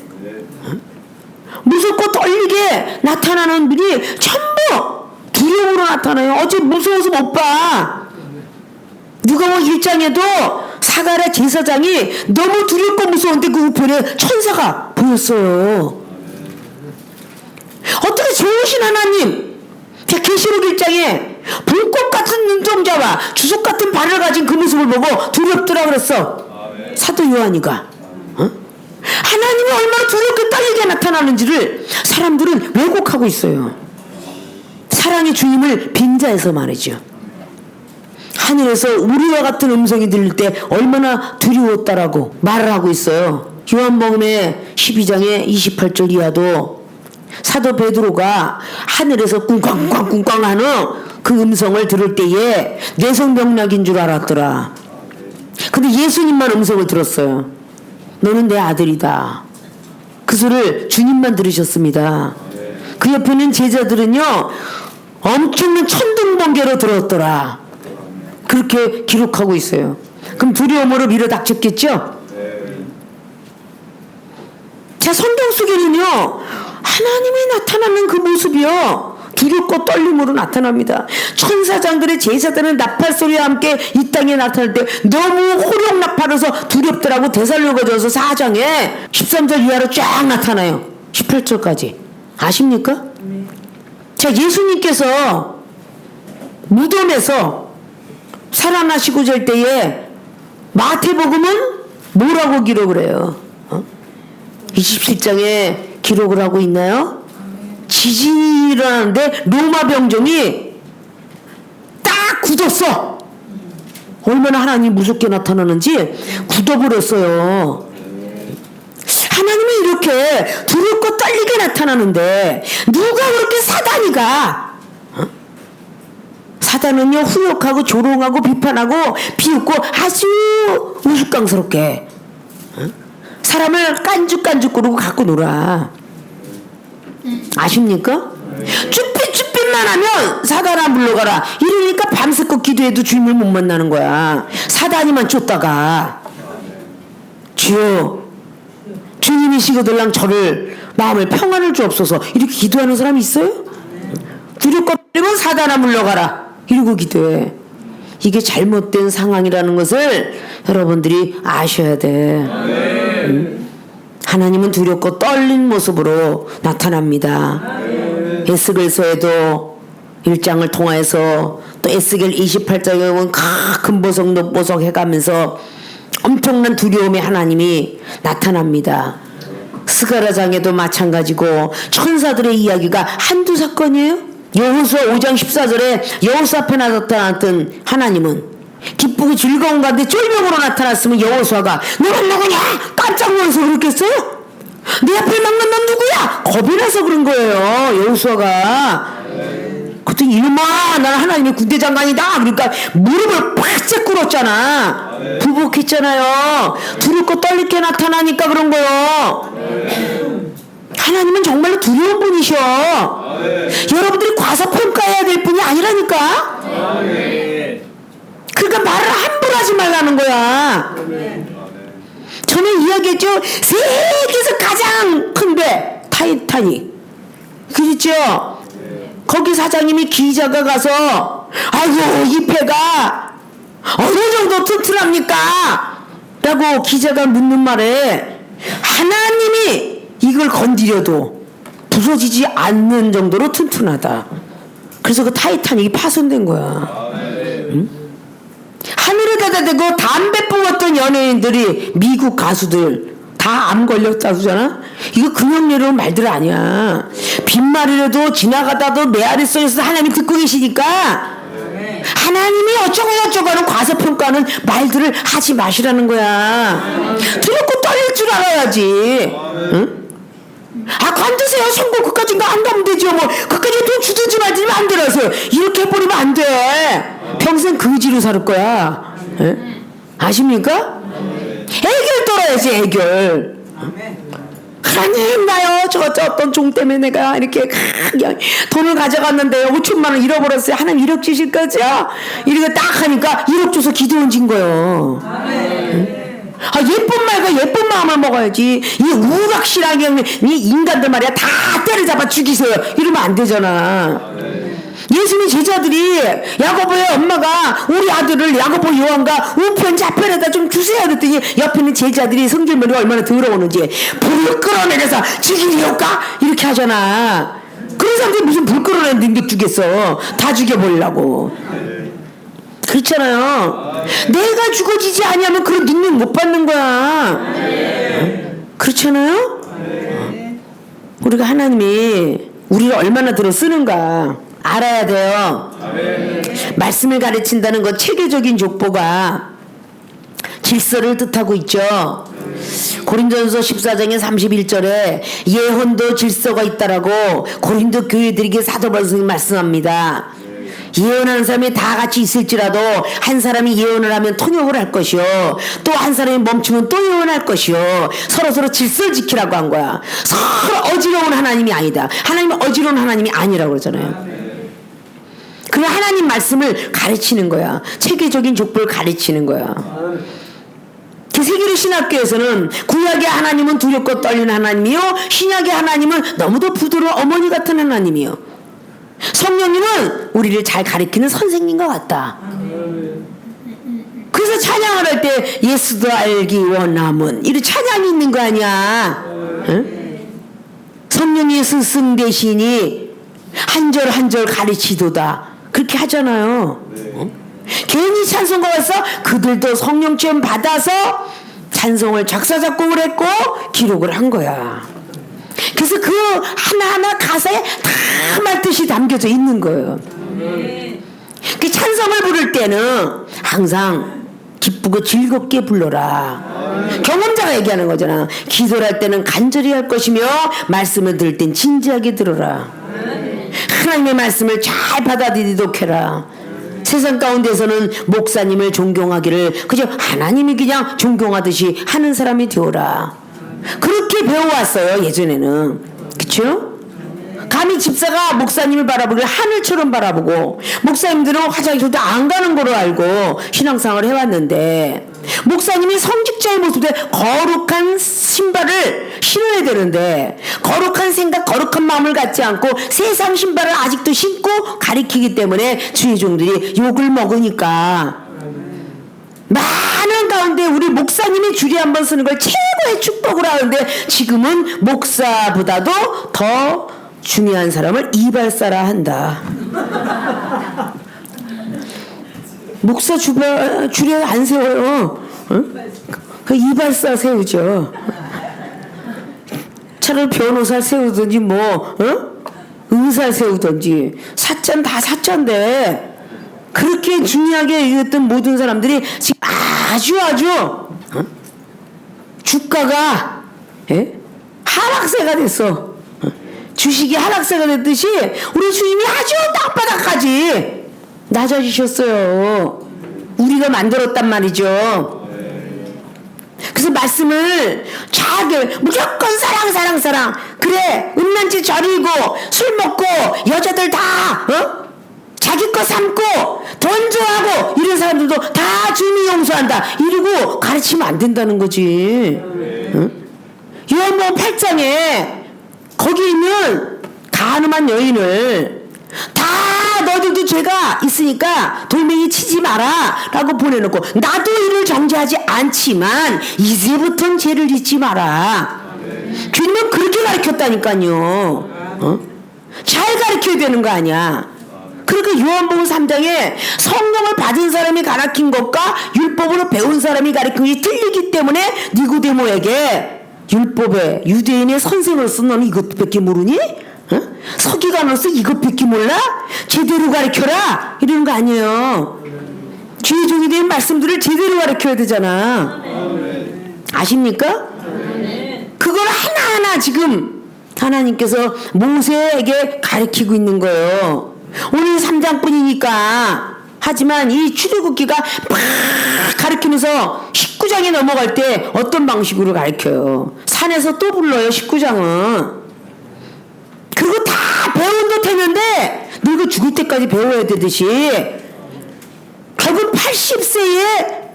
무섭고 떨리게 나타나는 분이 전부 두려움으로 나타나요. 어제 무서워서 못 봐. 누가복음 1장에도 사가랴 제사장이 너무 두렵고 무서운데 그 우편에 천사가 보였어요. 어떻게 좋으신 하나님. 계시록 1장에 불꽃 같은 눈동자와 주석 같은 발을 가진 그 모습을 보고 두렵더라 그랬어. 사도 요한이가. 하나님이 얼마나 두렵게 떨리게 나타나는지를 사람들은 왜곡하고 있어요. 사랑의 주임을 빈자에서 말이죠. 하늘에서 우리와 같은 음성이 들릴 때 얼마나 두려웠다라고 말을 하고 있어요. 요한복음의 12장의 28절 이하도 사도 베드로가 하늘에서 꿍꽝 하는 그 음성을 들을 때에 뇌성병약인 줄 알았더라. 근데 예수님만 음성을 들었어요. 너는 내 아들이다. 그 소리를 주님만 들으셨습니다. 그 옆에 있는 제자들은요, 엄청난 천둥번개로 들었더라. 그렇게 기록하고 있어요. 그럼 두려움으로 밀어닥쳤겠죠? 자, 성경 속에는요, 하나님이 나타나는 그 모습이요, 두렵고 떨림으로 나타납니다. 천사장들의 제사들은 나팔소리와 함께 이 땅에 나타날 때 너무 호령나팔어서 두렵더라고. 데살로니가전서 4장에 13절 이하로 쫙 나타나요. 18절까지. 아십니까? 자, 예수님께서 무덤에서 살아나시고 잘 때에 마태복음은 뭐라고 기록을 해요? 27장에 기록을 하고 있나요? 지진이 일어나는데 로마 병정이 딱 굳었어. 얼마나 하나님이 무섭게 나타나는지 굳어버렸어요. 하나님이 이렇게 두렵고 떨리게 나타나는데 누가 그렇게 사단이가? 사단은요, 후욕하고 조롱하고 비판하고 비웃고 아주 우스꽝스럽게 사람을 깐죽깐죽거리고 갖고 놀아. 아십니까? 쭈삣쭈삣만 하면 사단아 물러가라 이러니까 밤새껏 기도해도 주님을 못 만나는 거야. 사단이만 쫓다가. 주여, 주님이 시거들랑 저를 마음을 평안을 주옵소서 이렇게 기도하는 사람이 있어요? 두렵고 떨리면 사단아 물러가라 이러고 기도해. 이게 잘못된 상황이라는 것을 여러분들이 아셔야 돼. 하나님은 두렵고 떨린 모습으로 나타납니다. 에스겔서에도 1장을 통하여서 또 에스겔 28장에 보면 큰 보석 높보석 해가면서 엄청난 두려움의 하나님이 나타납니다. 스가랴장에도 마찬가지고 천사들의 이야기가 한두 사건이에요? 여호수아 5장 14절에 여호수아 앞에 나타났던 하나님은 기쁘고 즐거운 가운데 쫄병으로 나타났으면 여호수아가 너는 누구냐? 깜짝 놀라서 그랬겠어요? 내 앞을 막는 넌 누구야? 겁이 나서 그런 거예요. 여호수아가. 그랬더니 이놈아 나는 하나님의 군대장관이다. 그러니까 무릎을 바짝 꿇었잖아. 부복했잖아요. 두렵고 떨리게 나타나니까 그런 거요. 하나님은 정말로 두려운 분이셔. 여러분들이 과소평가해야 될 분이 아니라니까. 그러니까 말을 함부로 하지 말라는 거야. 저는 이야기했죠. 세계에서 가장 큰 배 타이타닉. 그렇죠? 거기 사장님이 기자가 가서 아이고 이 배가 어느 정도 튼튼합니까? 라고 기자가 묻는 말에 하나님이 이걸 건드려도 부서지지 않는 정도로 튼튼하다. 그래서 그 타이타닉이 파손된 거야. 응? 하늘에다 대고 담배 뿜었던 연예인들이 미국 가수들 다 암 걸렸다고 하잖아. 이거 그냥 내려온 말들 아니야. 빈말이라도 지나가다도 메아리 속에서 하나님이 듣고 계시니까 하나님이 어쩌고 하는 과소평가하는 말들을 하지 마시라는 거야. 두렵고 떨릴 줄 알아야지. 응? 아 관두세요. 선거 그까지인가 안 가면 되죠. 뭐 그까지 돈 주든지 말든지 안 되라서요. 이렇게 해버리면 안 돼. 평생 거지로 살 거야. 에? 아십니까? 애결 떨어야지 애결. 하나님 나요 저 어떤 종 때문에 내가 이렇게 그냥 돈을 가져갔는데 5천만 원 잃어버렸어요. 하나님 1억 주실 거죠? 이렇게 딱 하니까 1억 줘서 기도원 진 거예요. 아, 예쁜 말과 예쁜 마음을 먹어야지. 이 우락실하게 이 인간들 말이야 다 때려잡아 죽이세요 이러면 안 되잖아. 예수님 제자들이 야고보의 엄마가 우리 아들을 야고보 요한과 우편 좌편에다 좀 주세요 그랬더니 옆에 있는 제자들이 성질머리가 얼마나 더러우는지 불을 끌어내려서 죽이려까 이렇게 하잖아. 그런 사람들이 무슨 불 끌어내는 능력 주겠어. 다 죽여버리려고. 그렇잖아요. 내가 죽어지지 아니하면 그런 능력 못 받는 거야. 그렇잖아요. 우리가 하나님이 우리를 얼마나 들어 쓰는가 알아야 돼요. 말씀을 가르친다는 것 체계적인 족보가 질서를 뜻하고 있죠. 고린도전서 14장의 31절에 예언도 질서가 있다라고 고린도 교회들에게 사도 바울이 말씀합니다. 예언하는 사람이 다 같이 있을지라도 한 사람이 예언을 하면 통역을 할 것이요, 또 한 사람이 멈추면 또 예언할 것이요, 서로 질서를 지키라고 한 거야. 서로 어지러운 하나님이 아니다. 하나님은 어지러운 하나님이 아니라고 그러잖아요. 그래 하나님 말씀을 가르치는 거야. 체계적인 족보를 가르치는 거야. 세계의 신학교에서는 구약의 하나님은 두렵고 떨리는 하나님이요, 신약의 하나님은 너무도 부드러운 어머니 같은 하나님이요, 성령님은 우리를 잘 가르치는 선생님과 같다. 그래서 찬양을 할 때 예수도 알기 원함은 이런 찬양이 있는 거 아니야. 응? 성령의 스승 대신이 한 절 한 절 가르치도다, 그렇게 하잖아요. 응? 괜히 찬송가 와서 그들도 성령 체험 받아서 찬송을 작사 작곡을 했고 기록을 한 거야. 그래서 그 하나하나 가사에 다 말뜻이 담겨져 있는 거예요. 그 찬송을 부를 때는 항상 기쁘고 즐겁게 불러라. 경험자가 얘기하는 거잖아. 기도를 할 때는 간절히 할 것이며 말씀을 들을 땐 진지하게 들어라. 하나님의 말씀을 잘 받아들이도록 해라. 세상 가운데서는 목사님을 존경하기를 그저 하나님이 그냥 존경하듯이 하는 사람이 되어라. 그렇게 배워왔어요, 예전에는. 그쵸? 감히 집사가 목사님을 바라보길 하늘처럼 바라보고, 목사님들은 화장실도 안 가는 거로 알고 신앙생활을 해왔는데, 목사님이 성직자의 모습에 거룩한 신발을 신어야 되는데 거룩한 생각, 거룩한 마음을 갖지 않고 세상 신발을 아직도 신고 가리키기 때문에 주의 종들이 욕을 먹으니까, 많은 가운데 우리 목사님이 줄이 한번 쓰는 걸 최고의 축복을 하는데, 지금은 목사보다도 더 중요한 사람을 이발사라 한다. 목사 줄에 안 세워요. 응? 그 이발사 세우죠. 차라리 변호사 세우든지 뭐 의사 세우든지, 사자는 다 사자인데 그렇게 중요하게 여겼던 모든 사람들이 지금 아주 주가가 하락세가 됐어. 주식이 하락세가 됐듯이 우리 주님이 아주 땅바닥까지 낮아지셨어요. 우리가 만들었단 말이죠. 그래서 말씀을 잘 무조건 사랑 그래, 음란지 저리고 술 먹고 여자들 다 자기 거 삼고 돈 좋아하고 이런 사람들도 다 주님이 용서한다 이러고 가르치면 안 된다는 거지. 요한복음 8장에 거기 있는 가늠한 여인을 다 너희들도 죄가 있으니까 돌멩이 치지 마라 라고 보내놓고, 나도 이를 정죄하지 않지만 이제부터는 죄를 짓지 마라. 주님은 그렇게 가르쳤다니까요. 잘 가르쳐야 되는 거 아니야. 그러니까 요한복음 3장에 성령을 받은 사람이 가르친 것과 율법으로 배운 사람이 가르친 것이 틀리기 때문에 니고데모에게 율법의 유대인의 선생으로서 너는 이것밖에 모르니? 서기관으로서 이것밖에 몰라? 제대로 가르쳐라 이러는 거 아니에요. 주의 종이 된 말씀들을 제대로 가르쳐야 되잖아. 아십니까? 그걸 하나하나 지금 하나님께서 모세에게 가르치고 있는 거예요. 오늘 3장뿐이니까. 하지만 이 출애굽기가 막 가르치면서 19장에 넘어갈 때 어떤 방식으로 가르쳐요? 산에서 또 불러요, 19장은. 그리고 다 배운 듯 했는데 늙어 죽을 때까지 배워야 되듯이 결국 80세에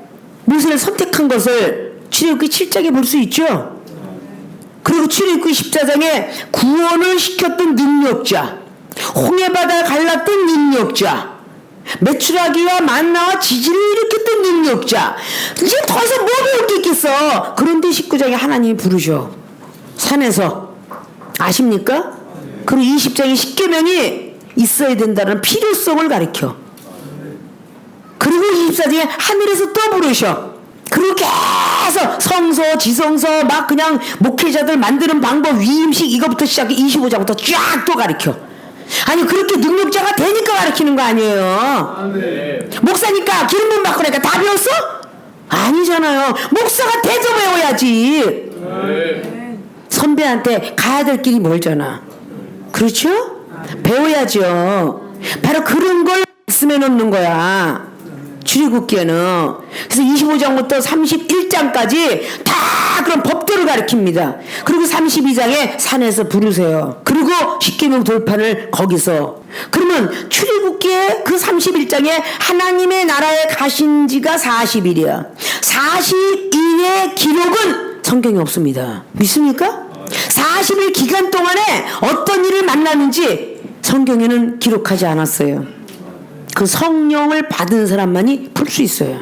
모세를 선택한 것을 출애굽기 7장에 볼 수 있죠. 그리고 출애굽기 14장에 구원을 시켰던 능력자, 홍해바다를 갈랐던 능력자, 메추라기와 만나와 지진을 일으켰던 능력자, 이제 더 이상 뭐 배울 게 있겠어. 그런데 19장에 하나님이 부르셔, 산에서. 아십니까? 그리고 20장에 십계명이 있어야 된다는 필요성을 가르쳐. 그리고 24장에 하늘에서 또 부르셔. 그리고 계속 성서, 지성서 막 그냥 목회자들 만드는 방법, 위임식 이거부터 시작해 25장부터 쫙 또 가르쳐. 아니 그렇게 능력자가 되니까 가르치는 거 아니에요. 목사니까 기름 부음 받고 나니까 다 배웠어? 아니잖아요. 목사가 대접 배워야지. 선배한테 가야 될 길이 멀잖아. 그렇죠? 배워야죠. 바로 그런 걸 말씀해 놓는 거야. 출애굽기에는. 그래서 25장부터 31장까지 다 그런 법도를 가르칩니다. 그리고 32장에 산에서 부르세요. 그리고 십계명 돌판을 거기서. 그러면 출애굽기에 그 31장에 하나님의 나라에 가신 지가 40일이야. 40일의 기록은 성경에 없습니다. 믿습니까? 40일 기간 동안에 어떤 일을 만났는지 성경에는 기록하지 않았어요. 그 성령을 받은 사람만이 풀 수 있어요.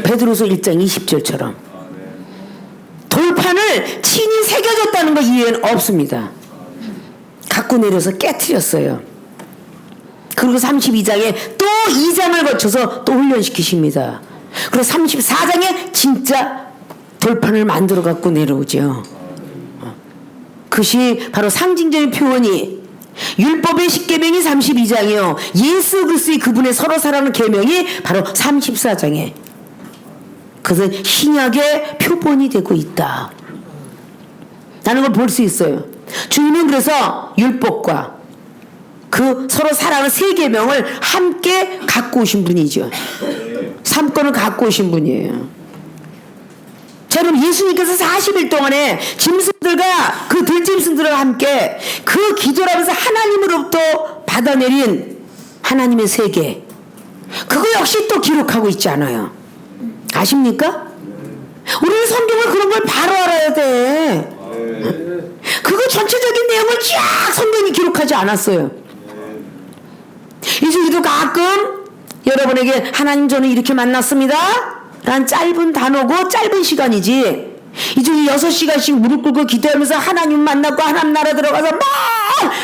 베드로서 1장 20절처럼 돌판을 친히 새겨줬다는 거 이외에는 없습니다. 갖고 내려서 깨트렸어요. 그리고 32장에 또 2장을 거쳐서 또 훈련시키십니다. 그리고 34장에 진짜 돌판을 만들어 갖고 내려오죠. 그것이 바로 상징적인 표현이 율법의 10계명이 32장이요. 예수 그리스도의 그분의 서로 사랑하는 계명이 바로 34장에. 그것은 신약의 표본이 되고 있다. 라는 걸 볼 수 있어요. 주님은 그래서 율법과 그 서로 사랑하는 세 계명을 함께 갖고 오신 분이죠. 삼권을 갖고 오신 분이에요. 자, 그럼 예수님께서 40일 동안에 짐승들과 그 들짐승들과 함께 그 기도를 하면서 하나님으로부터 받아내린 하나님의 세계, 그거 역시 또 기록하고 있지 않아요. 아십니까? 우리는 성경을 그런 걸 바로 알아야 돼. 그거 전체적인 내용을 쫙 성경이 기록하지 않았어요. 이중에도 가끔 여러분에게 하나님 저는 이렇게 만났습니다 란 짧은 단어고 짧은 시간이지, 이 중에 6시간씩 무릎 꿇고 기도하면서 하나님 만났고 하나님 나라 들어가서 막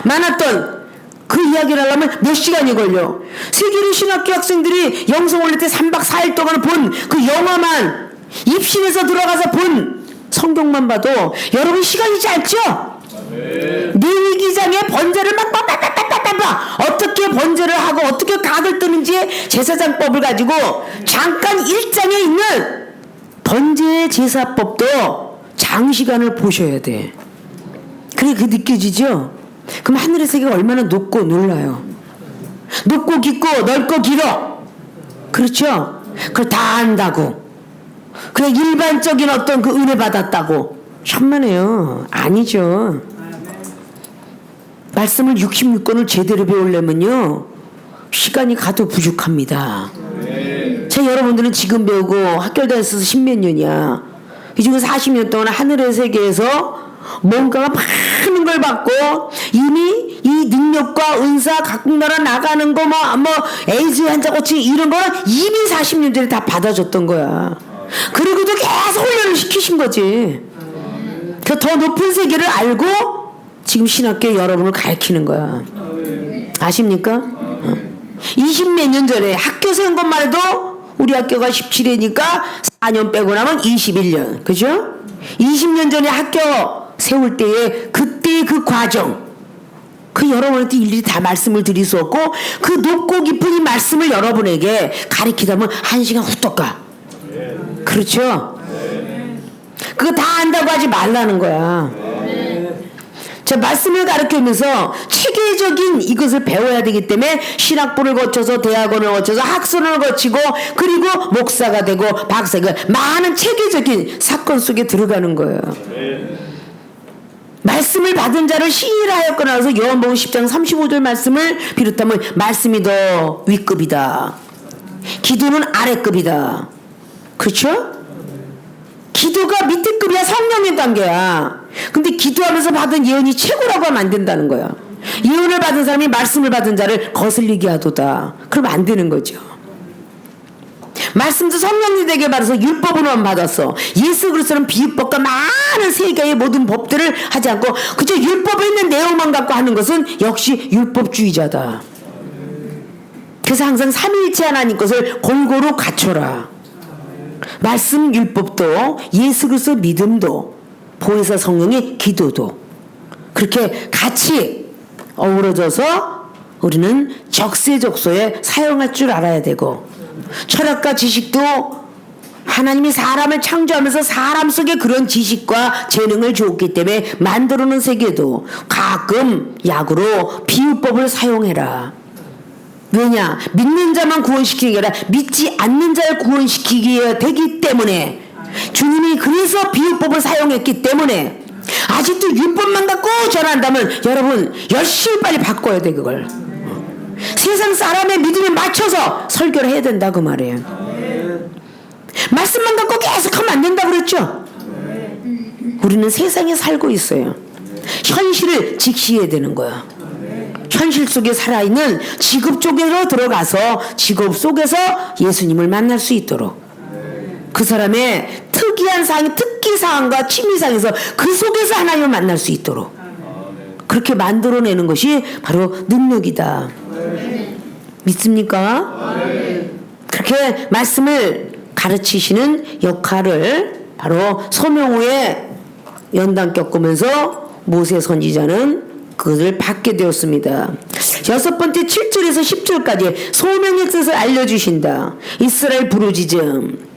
많았던 그 이야기를 하려면 몇 시간이 걸려. 세계로 신학교 학생들이 영성올릴 때 3박 4일 동안 본 그 영화만, 입신에서 들어가서 본 성경만 봐도 여러분 시간이 짧죠? 내위기장의 번제를 막 어떻게 번제를 하고 어떻게 각을 뜨는지 제사장법을 가지고 잠깐 1장에 있는 번제의 제사법도 장시간을 보셔야 돼. 그게 그 느껴지죠? 그럼 하늘의 세계가 얼마나 높고 놀라요. 높고 깊고 넓고 길어. 그렇죠? 그걸 다 안다고 그냥 일반적인 어떤 그 은혜 받았다고 천만에요. 아니죠. 말씀을 66권을 제대로 배우려면요 시간이 가도 부족합니다. 자, 여러분들은 지금 배우고 학교 다녔어서 10몇 년이야. 이 중에 40년 동안 하늘의 세계에서 뭔가가 많은 걸 받고 이미 이 능력과 은사 각국 나라 나가는 거 뭐 에이즈 환자 고치 이런 거는 이미 40년 전에 다 받아줬던 거야. 그리고도 계속 훈련을 시키신 거지. 그 더 높은 세계를 알고 지금 신학교에 여러분을 가르치는 거야. 아십니까? 20몇 년 전에 학교 세운 것만 해도 우리 학교가 17회니까 4년 빼고 나면 21년. 그죠? 20년 전에 학교 세울 때에 그때의 그 과정, 그 여러분한테 일일이 다 말씀을 드릴 수 없고 그 높고 깊은 이 말씀을 여러분에게 가르치다 보면 1시간 후딱 가. 그렇죠? 그거 다 안다고 하지 말라는 거야. 자, 말씀을 가르치면서 체계적인 이것을 배워야 되기 때문에 신학부를 거쳐서 대학원을 거쳐서 학선을 거치고 그리고 목사가 되고 박사가 많은 체계적인 사건 속에 들어가는 거예요. 말씀을 받은 자를 시인하였거나 해서 요한복음 10장 35절 말씀을 비롯하면 말씀이 더 윗급이다. 기도는 아래급이다. 그렇죠? 기도가 밑에 급이야. 성령의 단계야. 근데 기도하면서 받은 예언이 최고라고 하면 안 된다는 거야. 예언을 받은 사람이 말씀을 받은 자를 거슬리게 하도다. 그러면 안 되는 거죠. 말씀도 성령님에게 받아서 율법으로만 받았어. 예수 그리스도는 비유법과 많은 세계의 모든 법들을 하지 않고 그저 율법에 있는 내용만 갖고 하는 것은 역시 율법주의자다. 그래서 항상 삼위일체 하나님 것을 골고루 갖춰라. 말씀 율법도 예수 그리스도 믿음도 보혜사 성령의 기도도 그렇게 같이 어우러져서 우리는 적세적소에 사용할 줄 알아야 되고, 철학과 지식도 하나님이 사람을 창조하면서 사람 속에 그런 지식과 재능을 주었기 때문에 만들어 놓은 세계도 가끔 약으로 비유법을 사용해라. 왜냐? 믿는 자만 구원시키는 게 아니라 믿지 않는 자를 구원시키게 되기 때문에, 주님이 그래서 비유법을 사용했기 때문에, 아직도 율법만 갖고 전한다면 여러분 열심히 빨리 바꿔야 돼. 그걸 세상 사람의 믿음에 맞춰서 설교를 해야 된다 그 말이에요. 말씀만 갖고 계속 하면 안 된다 그랬죠. 우리는 세상에 살고 있어요. 현실을 직시해야 되는 거야. 현실 속에 살아있는 직업 쪽으로 들어가서 직업 속에서 예수님을 만날 수 있도록, 그 사람의 특이한 사항, 특기사항과 취미사항에서 그 속에서 하나님을 만날 수 있도록 그렇게 만들어내는 것이 바로 능력이다. 믿습니까? 그렇게 말씀을 가르치시는 역할을 바로 소명호의 연단 겪으면서 모세 선지자는 그것을 받게 되었습니다. 6번째 7절에서 10절까지 소명의 뜻을 알려주신다. 이스라엘 부르짖음.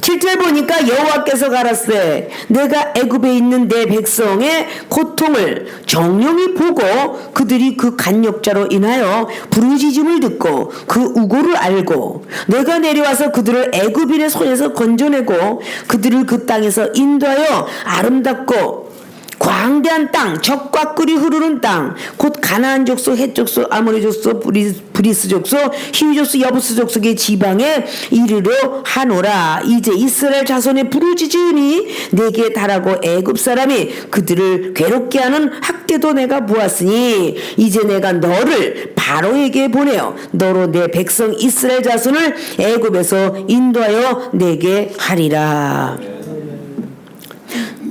7절 보니까 여호와께서 가라사대 내가 애굽에 있는 내 백성의 고통을 정령이 보고 그들이 그 간역자로 인하여 부르짖음을 듣고 그 우고를 알고 내가 내려와서 그들을 애굽인의 손에서 건져내고 그들을 그 땅에서 인도하여 아름답고 광대한 땅, 적과 꿀이 흐르는 땅, 곧 가나안 족속, 헷 족속, 아모리 족속, 브리스 족속, 히위 족속, 여부스 족속의 지방에 이르려 하노라. 이제 이스라엘 자손의 부르짖으니 내게 달하고 애굽 사람이 그들을 괴롭게 하는 학대도 내가 보았으니 이제 내가 너를 바로에게 보내어 너로 내 백성 이스라엘 자손을 애굽에서 인도하여 내게 하리라.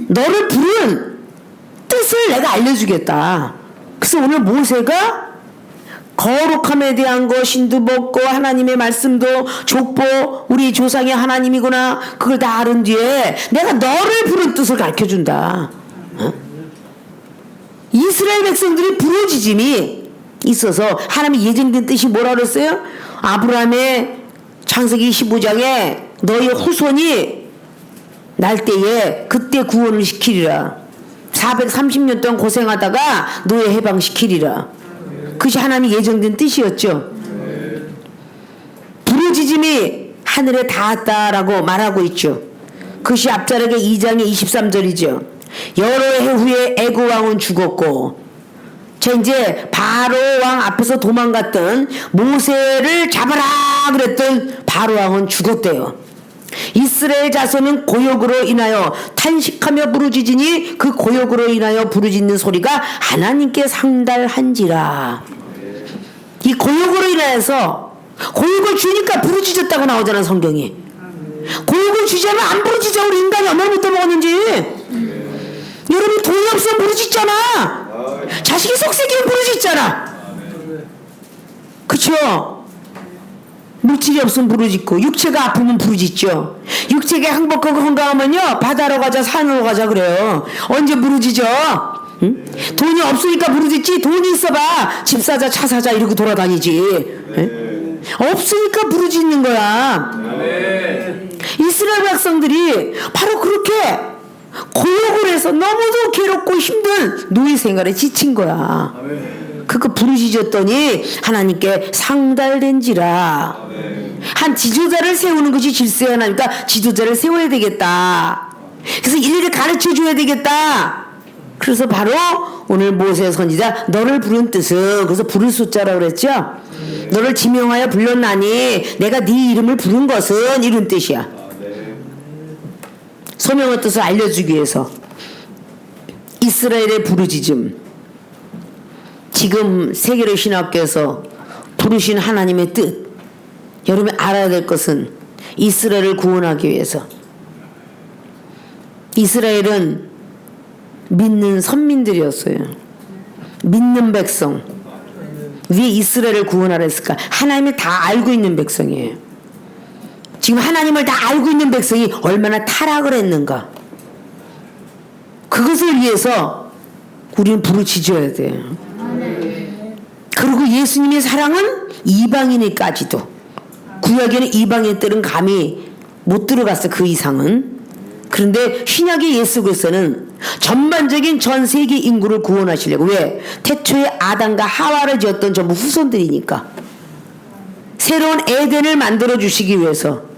너를 부른 뜻을 내가 알려주겠다. 그래서 오늘 모세가 거룩함에 대한 거 신도 먹고 하나님의 말씀도 족보 우리 조상의 하나님이구나 그걸 다 알은 뒤에 내가 너를 부른 뜻을 가르쳐준다. 어? 이스라엘 백성들이 부르짖음이 있어서 하나님의 예정된 뜻이 뭐라 그랬어요? 아브라함의 창세기 15장에 너의 후손이 날 때에 그때 구원을 시키리라. 430년 동안 고생하다가 노예 해방시키리라. 그것이 하나님이 예정된 뜻이었죠. 부르짖음이 하늘에 닿았다라고 말하고 있죠. 그것이 앞자락에 2장의 23절이죠. 여러 해 후에 애굽 왕은 죽었고, 자 이제 바로 왕 앞에서 도망갔던 모세를 잡아라 그랬던 바로 왕은 죽었대요. 이스라엘 자손은 고역으로 인하여 탄식하며 부르짖으니 그 고역으로 인하여 부르짖는 소리가 하나님께 상달한지라. 이 고역으로 인하여서 고역을 주니까 부르짖었다고 나오잖아 성경이. 고역을 주지 않으면 안 부르짖어. 우리 인간이 얼마나 못 떠먹었는지. 여러분 돈이 없으면 부르짖잖아. 자식이 속썩이면 부르짖잖아. 그쵸? 물질이 없으면 부르짖고 육체가 아프면 부르짖죠. 육체가 행복하고 건강하면요 바다로 가자 산으로 가자 그래요. 언제 부르짖어? 응? 돈이 없으니까 부르짖지. 돈이 있어봐 집 사자 차 사자 이러고 돌아다니지. 응? 없으니까 부르짖는 거야. 이스라엘 백성들이 바로 그렇게 고역을 해서 너무도 괴롭고 힘든 노예 생활에 지친 거야. 그거 부르짖었더니 하나님께 상달된지라. 한 지도자를 세우는 것이 질서의 하나니까 지도자를 세워야 되겠다. 그래서 일일이 가르쳐 줘야 되겠다. 그래서 바로 오늘 모세 선지자 너를 부른 뜻은, 그래서 부를 숫자라고 그랬죠. 너를 지명하여 불렀나니 내가 네 이름을 부른 것은 이런 뜻이야. 소명의 뜻을 알려주기 위해서 이스라엘의 부르짖음. 지금 세계로 신학교에서 부르신 하나님의 뜻, 여러분이 알아야 될 것은 이스라엘을 구원하기 위해서. 이스라엘은 믿는 선민들이었어요. 믿는 백성. 왜 이스라엘을 구원하라 했을까? 하나님이 다 알고 있는 백성이에요. 지금 하나님을 다 알고 있는 백성이 얼마나 타락을 했는가. 그것을 위해서 우리는 부르짖어야 돼요. 그리고 예수님의 사랑은 이방인에까지도. 구약에는 이방인들은 감히 못 들어갔어, 그 이상은. 그런데 신약의 예수 그리스도는 전반적인 전 세계 인구를 구원하시려고. 왜? 태초에 아담과 하와를 지었던 전부 후손들이니까. 새로운 에덴을 만들어 주시기 위해서.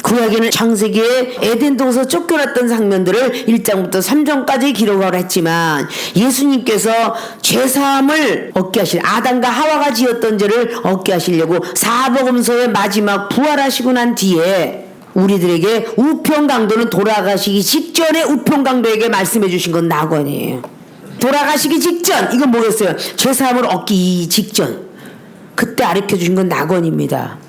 구약에는 창세기에 에덴 동에서 쫓겨났던 장면들을 1장부터 3장까지 기록을 했지만 예수님께서 죄사함을 얻게 하실, 아담과 하와가 지었던 죄를 얻게 하시려고 사복음서의 마지막 부활하시고 난 뒤에 우리들에게 우편강도는 돌아가시기 직전에 우편강도에게 말씀해 주신 건 낙원이에요. 돌아가시기 직전, 이건 뭐겠어요? 죄사함을 얻기 직전, 그때 가르쳐 주신 건 낙원입니다.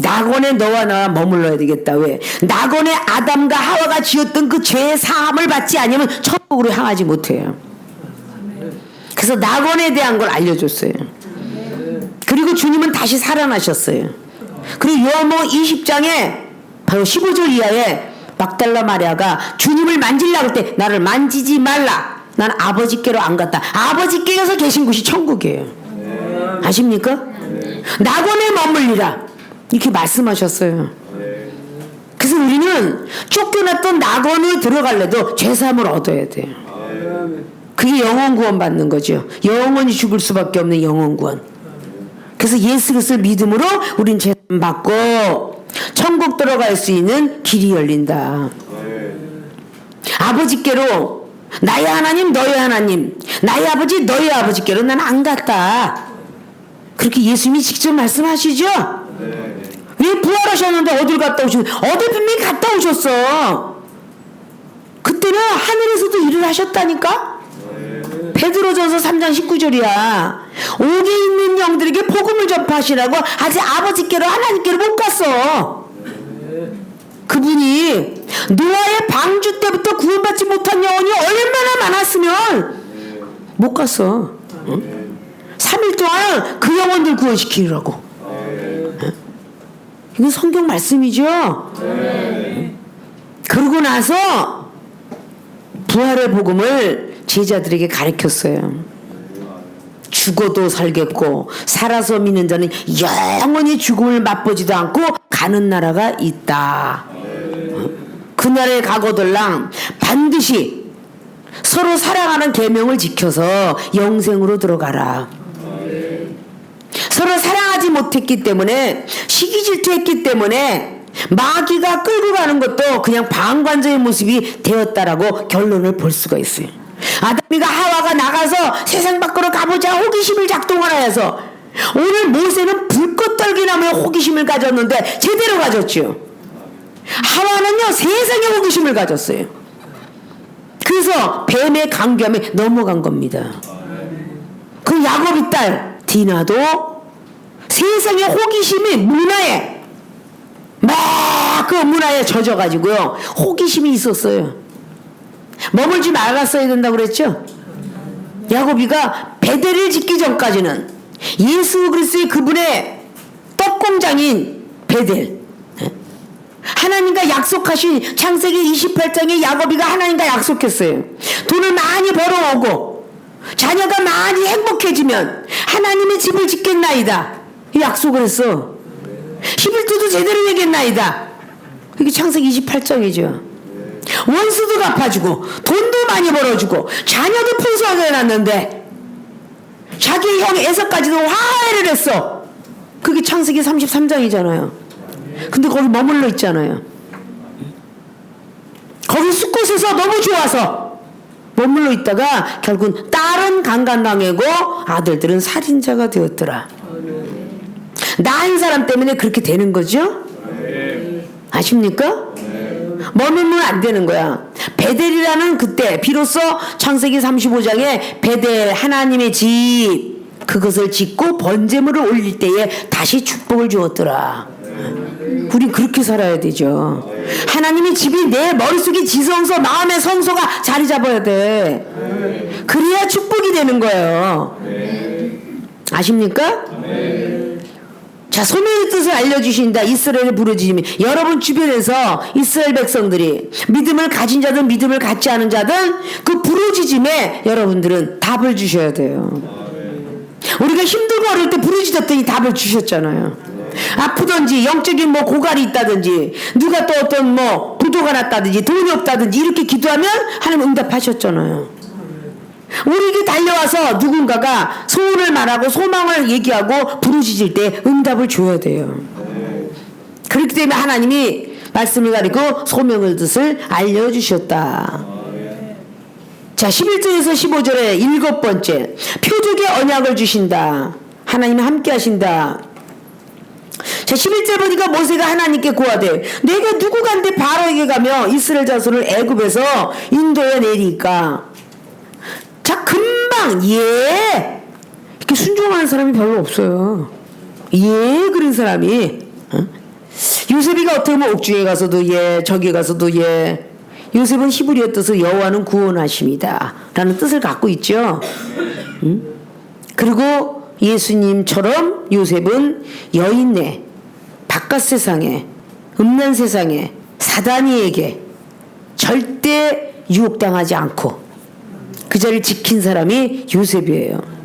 낙원에 너와 나와 머물러야 되겠다. 왜? 낙원에 아담과 하와가 지었던 그 죄의 사함을 받지 않으면 천국으로 향하지 못해요. 그래서 낙원에 대한 걸 알려줬어요. 그리고 주님은 다시 살아나셨어요. 그리고 요한복음 20장에 바로 15절 이하에 막달라 마리아가 주님을 만지려고 할 때 나를 만지지 말라, 난 아버지께로 안 갔다. 아버지께서 계신 곳이 천국이에요. 아십니까? 낙원에 머물리라 이렇게 말씀하셨어요. 그래서 우리는 쫓겨났던 낙원에 들어갈래도 죄사함을 얻어야 돼요. 그게 영원 구원 받는 거죠. 영원히 죽을 수밖에 없는 영원 구원. 그래서 예수 그리스도를 믿음으로 우린 죄사함 받고 천국 들어갈 수 있는 길이 열린다. 아버지께로, 나의 하나님 너의 하나님, 나의 아버지 너의 아버지께로 난 안 갔다. 그렇게 예수님이 직접 말씀하시죠. 왜 부활하셨는데 어딜 갔다 오셨는데, 어딜 분명히 갔다 오셨어. 그때는 하늘에서도 일을 하셨다니까. 베드로전서 3장 19절이야. 옥에 있는 영들에게 복음을 전파하시라고 아직 아버지께로 하나님께로 못 갔어. 그분이 노아의 방주 때부터 구원받지 못한 영혼이 얼마나 많았으면 못 갔어. 응? 3일 동안 그 영혼들 구원시키라고. 이건 성경 말씀이죠. 그러고 나서 부활의 복음을 제자들에게 가르쳤어요. 죽어도 살겠고 살아서 믿는 자는 영원히 죽음을 맛보지도 않고 가는 나라가 있다. 그 나라에 가거들랑 반드시 서로 사랑하는 계명을 지켜서 영생으로 들어가라. 서로 사랑하지 못했기 때문에, 시기 질투했기 때문에 마귀가 끌고 가는 것도 그냥 방관자의 모습이 되었다라고 결론을 볼 수가 있어요. 아담이가 하와가 나가서 세상 밖으로 가보자 호기심을 작동하여서, 오늘 모세는 불꽃 떨기나무에 호기심을 가졌는데 제대로 가졌죠. 하와는요 세상에 호기심을 가졌어요. 그래서 뱀의 강교함에 넘어간 겁니다. 그 야곱의 딸 디나도 세상의 호기심이 문화에 막 그 문화에 젖어가지고요 호기심이 있었어요. 머물지 말았어야 된다고 그랬죠. 야곱이가 베델을 짓기 전까지는 예수 그리스도의 그분의 떡공장인 베델, 하나님과 약속하신 창세기 28장에 야곱이가 하나님과 약속했어요. 돈을 많이 벌어오고 자녀가 많이 행복해지면 하나님의 집을 짓겠나이다 이 약속을 했어. 11조도 제대로 내겠나이다. 이게 창세기 28장이죠. 원수도 갚아주고 돈도 많이 벌어주고 자녀도 풍성하게 해놨는데 자기 형 에서까지도 화해를 했어. 그게 창세기 33장이잖아요. 근데 거기 머물러 있잖아요. 거기 숲곳에서 너무 좋아서 머물러 있다가 결국은 딸은 강간당하고 아들들은 살인자가 되었더라. 낳은 사람 때문에 그렇게 되는 거죠. 아십니까? 머물면 안 되는 거야. 베델이라는 그때 비로소 창세기 35장에 베델 하나님의 집 그것을 짓고 번제물을 올릴 때에 다시 축복을 주었더라. 우린 그렇게 살아야 되죠. 하나님의 집이 내 머릿속에 지성소 마음의 성소가 자리 잡아야 돼. 그래야 축복이 되는 거예요. 아십니까? 자, 소명의 뜻을 알려주신다. 이스라엘을 부르짖으면 여러분 주변에서 이스라엘 백성들이 믿음을 가진 자든 믿음을 갖지 않은 자든 그 부르짖음에 여러분들은 답을 주셔야 돼요. 우리가 힘들고 어려울 때 부르짖었더니 답을 주셨잖아요. 아프든지 영적인 뭐 고갈이 있다든지 누가 또 어떤 뭐 부도가 났다든지 돈이 없다든지 이렇게 기도하면 하나님 응답하셨잖아요. 우리에게 달려와서 누군가가 소원을 말하고 소망을 얘기하고 부르짖을 때 응답을 줘야 돼요. 그렇기 때문에 하나님이 말씀을 가리고 소명의 뜻을 알려주셨다. 자, 11절에서 15절에 7번째 표적의 언약을 주신다. 하나님이 함께 하신다. 자, 11절 보니까 모세가 하나님께 고하되 내가 누구간데 바로에게 가며 이스라엘 자손을 애굽에서 인도해 내리까. 자, 금방 예 이렇게 순종하는 사람이 별로 없어요. 예 그런 사람이 요셉이가 어떻게 보면 옥중에 가서도 예 저기 가서도 예. 요셉은 히브리어 뜻으로 여호와는 구원하심이다 라는 뜻을 갖고 있죠. 그리고 예수님처럼 요셉은 여인네 바깥 세상에 음란 세상에 사단이에게 절대 유혹당하지 않고 그 자리를 지킨 사람이 요셉이에요.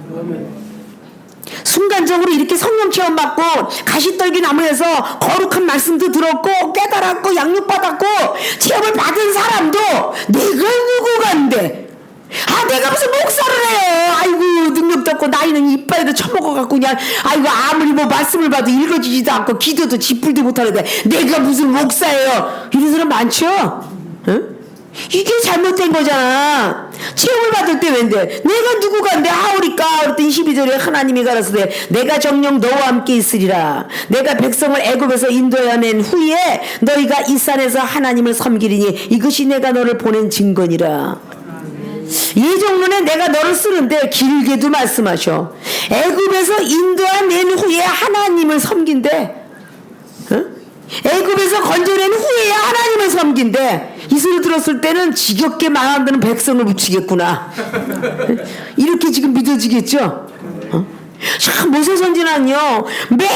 순간적으로 이렇게 성령 체험 받고 가시떨기 나무에서 거룩한 말씀도 들었고 깨달았고 양육받았고 체험을 받은 사람도 내가 누구간데 내가 무슨 목사를 해요. 아이고 능력도 없고 나이는 이빨에도 처먹어갖고 그냥 아이고 아무리 뭐 말씀을 봐도 읽어지지도 않고 기도도 쥐뿔도 못하는데 내가 무슨 목사예요. 이런 사람 많죠. 응? 이게 잘못된 거잖아. 체험을 받을 때 왠데 내가 누구간데 하오리까 그랬더니 12절에 하나님이 가라사대 내가 정녕 너와 함께 있으리라. 내가 백성을 애굽에서 인도해 낸 후에 너희가 이 산에서 하나님을 섬기리니 이것이 내가 너를 보낸 증거니라. 예정론에 내가 너를 쓰는데 길게도 말씀하셔. 애굽에서 인도해 낸 후에 하나님을 섬긴대. 응? 애굽에서 건져낸 후에 하나님을 섬긴대. 이 소리 들었을 때는 지겹게 망한다는 백성을 묻히겠구나. 이렇게 지금 믿어지겠죠? 참 모세 선지는요 맨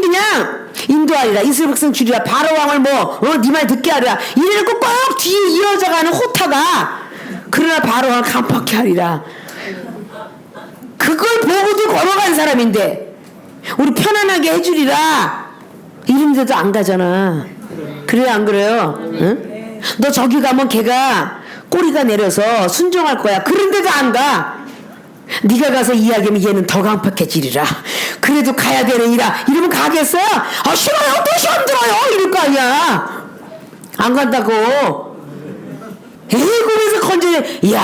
그냥 인도하리라 이스라엘 백성 줄이라 바로 왕을 네 말 듣게 하리라 이래놓고 꼭 뒤에 이어져가는 호타가 그러나 바로 왕을 간파케 하리라. 그걸 보고도 걸어간 사람인데 우리 편안하게 해주리라 이런데도 안 가잖아. 그래요 안 그래요? 응? 너 저기 가면 걔가 꼬리가 내려서 순종할 거야. 그런데도 안 가. 네가 가서 이야기하면 얘는 더 강팍해지리라. 그래도 가야 되느니라. 이러면 가겠어요? 싫어요. 또 시험 들어요. 이럴 거 아니야. 안 간다고. 애굽에서 건져내. 이야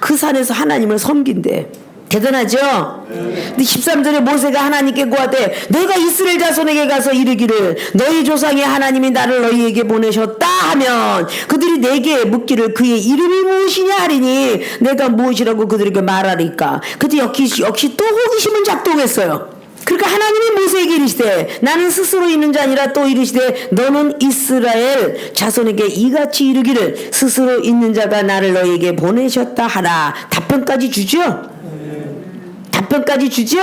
그 산에서 하나님을 섬긴대. 대단하죠? 근데 13절에 모세가 하나님께 고하되 내가 이스라엘 자손에게 가서 이르기를 너희 조상의 하나님이 나를 너희에게 보내셨다 하면 그들이 내게 묻기를 그의 이름이 무엇이냐 하리니 내가 무엇이라고 그들에게 말하리까. 그때 역시 또 호기심은 작동했어요. 그러니까 하나님이 모세에게 이르시되 나는 스스로 있는 자 아니라 또 이르시되 너는 이스라엘 자손에게 이같이 이르기를 스스로 있는 자가 나를 너희에게 보내셨다 하라. 답변까지 주죠? 답변까지 주죠?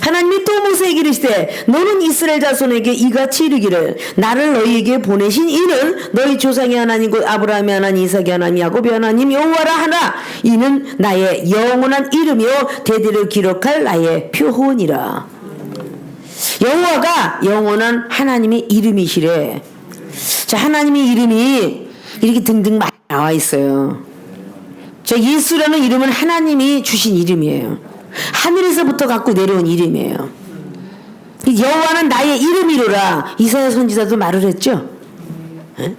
하나님이 또 모세에게 이르시되 너는 이스라엘 자손에게 이같이 이르기를 나를 너희에게 보내신 이는 너희 조상의 하나님 곧 아브라함의 하나님 이삭의 하나님 야곱의 하나님 여호와라 하나 이는 나의 영원한 이름이요 대대를 기록할 나의 표혼이라. 여호와가 영원한 하나님의 이름이시래. 자, 하나님의 이름이 이렇게 등등 많이 나와 있어요. 자, 예수라는 이름은 하나님이 주신 이름이에요. 하늘에서부터 갖고 내려온 이름이에요. 여호와는 나의 이름이로라. 이사야 선지자도 말을 했죠. 에?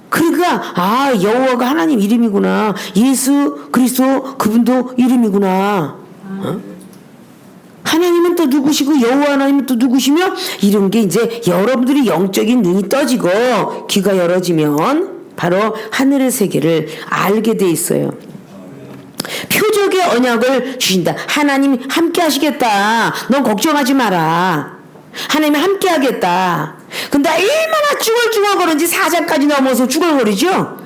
그러니까 여호와가 하나님 이름이구나. 예수 그리스도 그분도 이름이구나. 하나님은 또 누구시고 여호와 하나님은 또 누구시며 이런 게 이제 여러분들이 영적인 눈이 떠지고 귀가 열어지면 바로 하늘의 세계를 알게 돼 있어요. 표적의 언약을 주신다. 하나님 함께 하시겠다. 넌 걱정하지 마라. 하나님이 함께 하겠다. 근데 얼마나 쭈글쭈글거리는지 4장까지 넘어서 쭈글거리죠.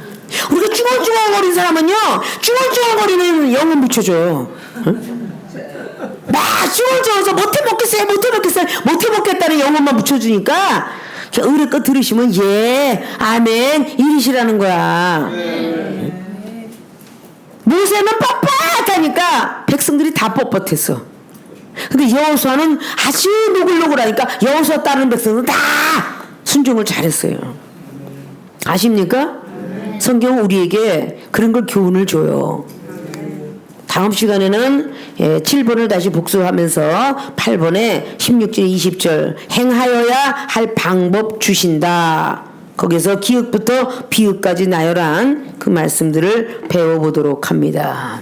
우리가 쭈글쭈글거리는 사람은요 쭈글쭈글거리는 영혼 붙여줘요. 응? 막 쭈글쭈글서 못해먹겠다는 영혼만 붙여주니까 의뢰껏 들으시면 예 아멘 이리시라는 거야. 모세는 빳빳하게 했다니까 백성들이 다 뻣뻣했어. 근데 여호수아는 아주 노글노글하니까 여호수아 따르는 백성은 다 순종을 잘했어요. 아십니까? 성경은 우리에게 그런 걸 교훈을 줘요. 다음 시간에는 7번을 다시 복습하면서 8번에 16절 20절 행하여야 할 방법 주신다. 거기서 기읍부터 비읍까지 나열한 그 말씀들을 배워보도록 합니다.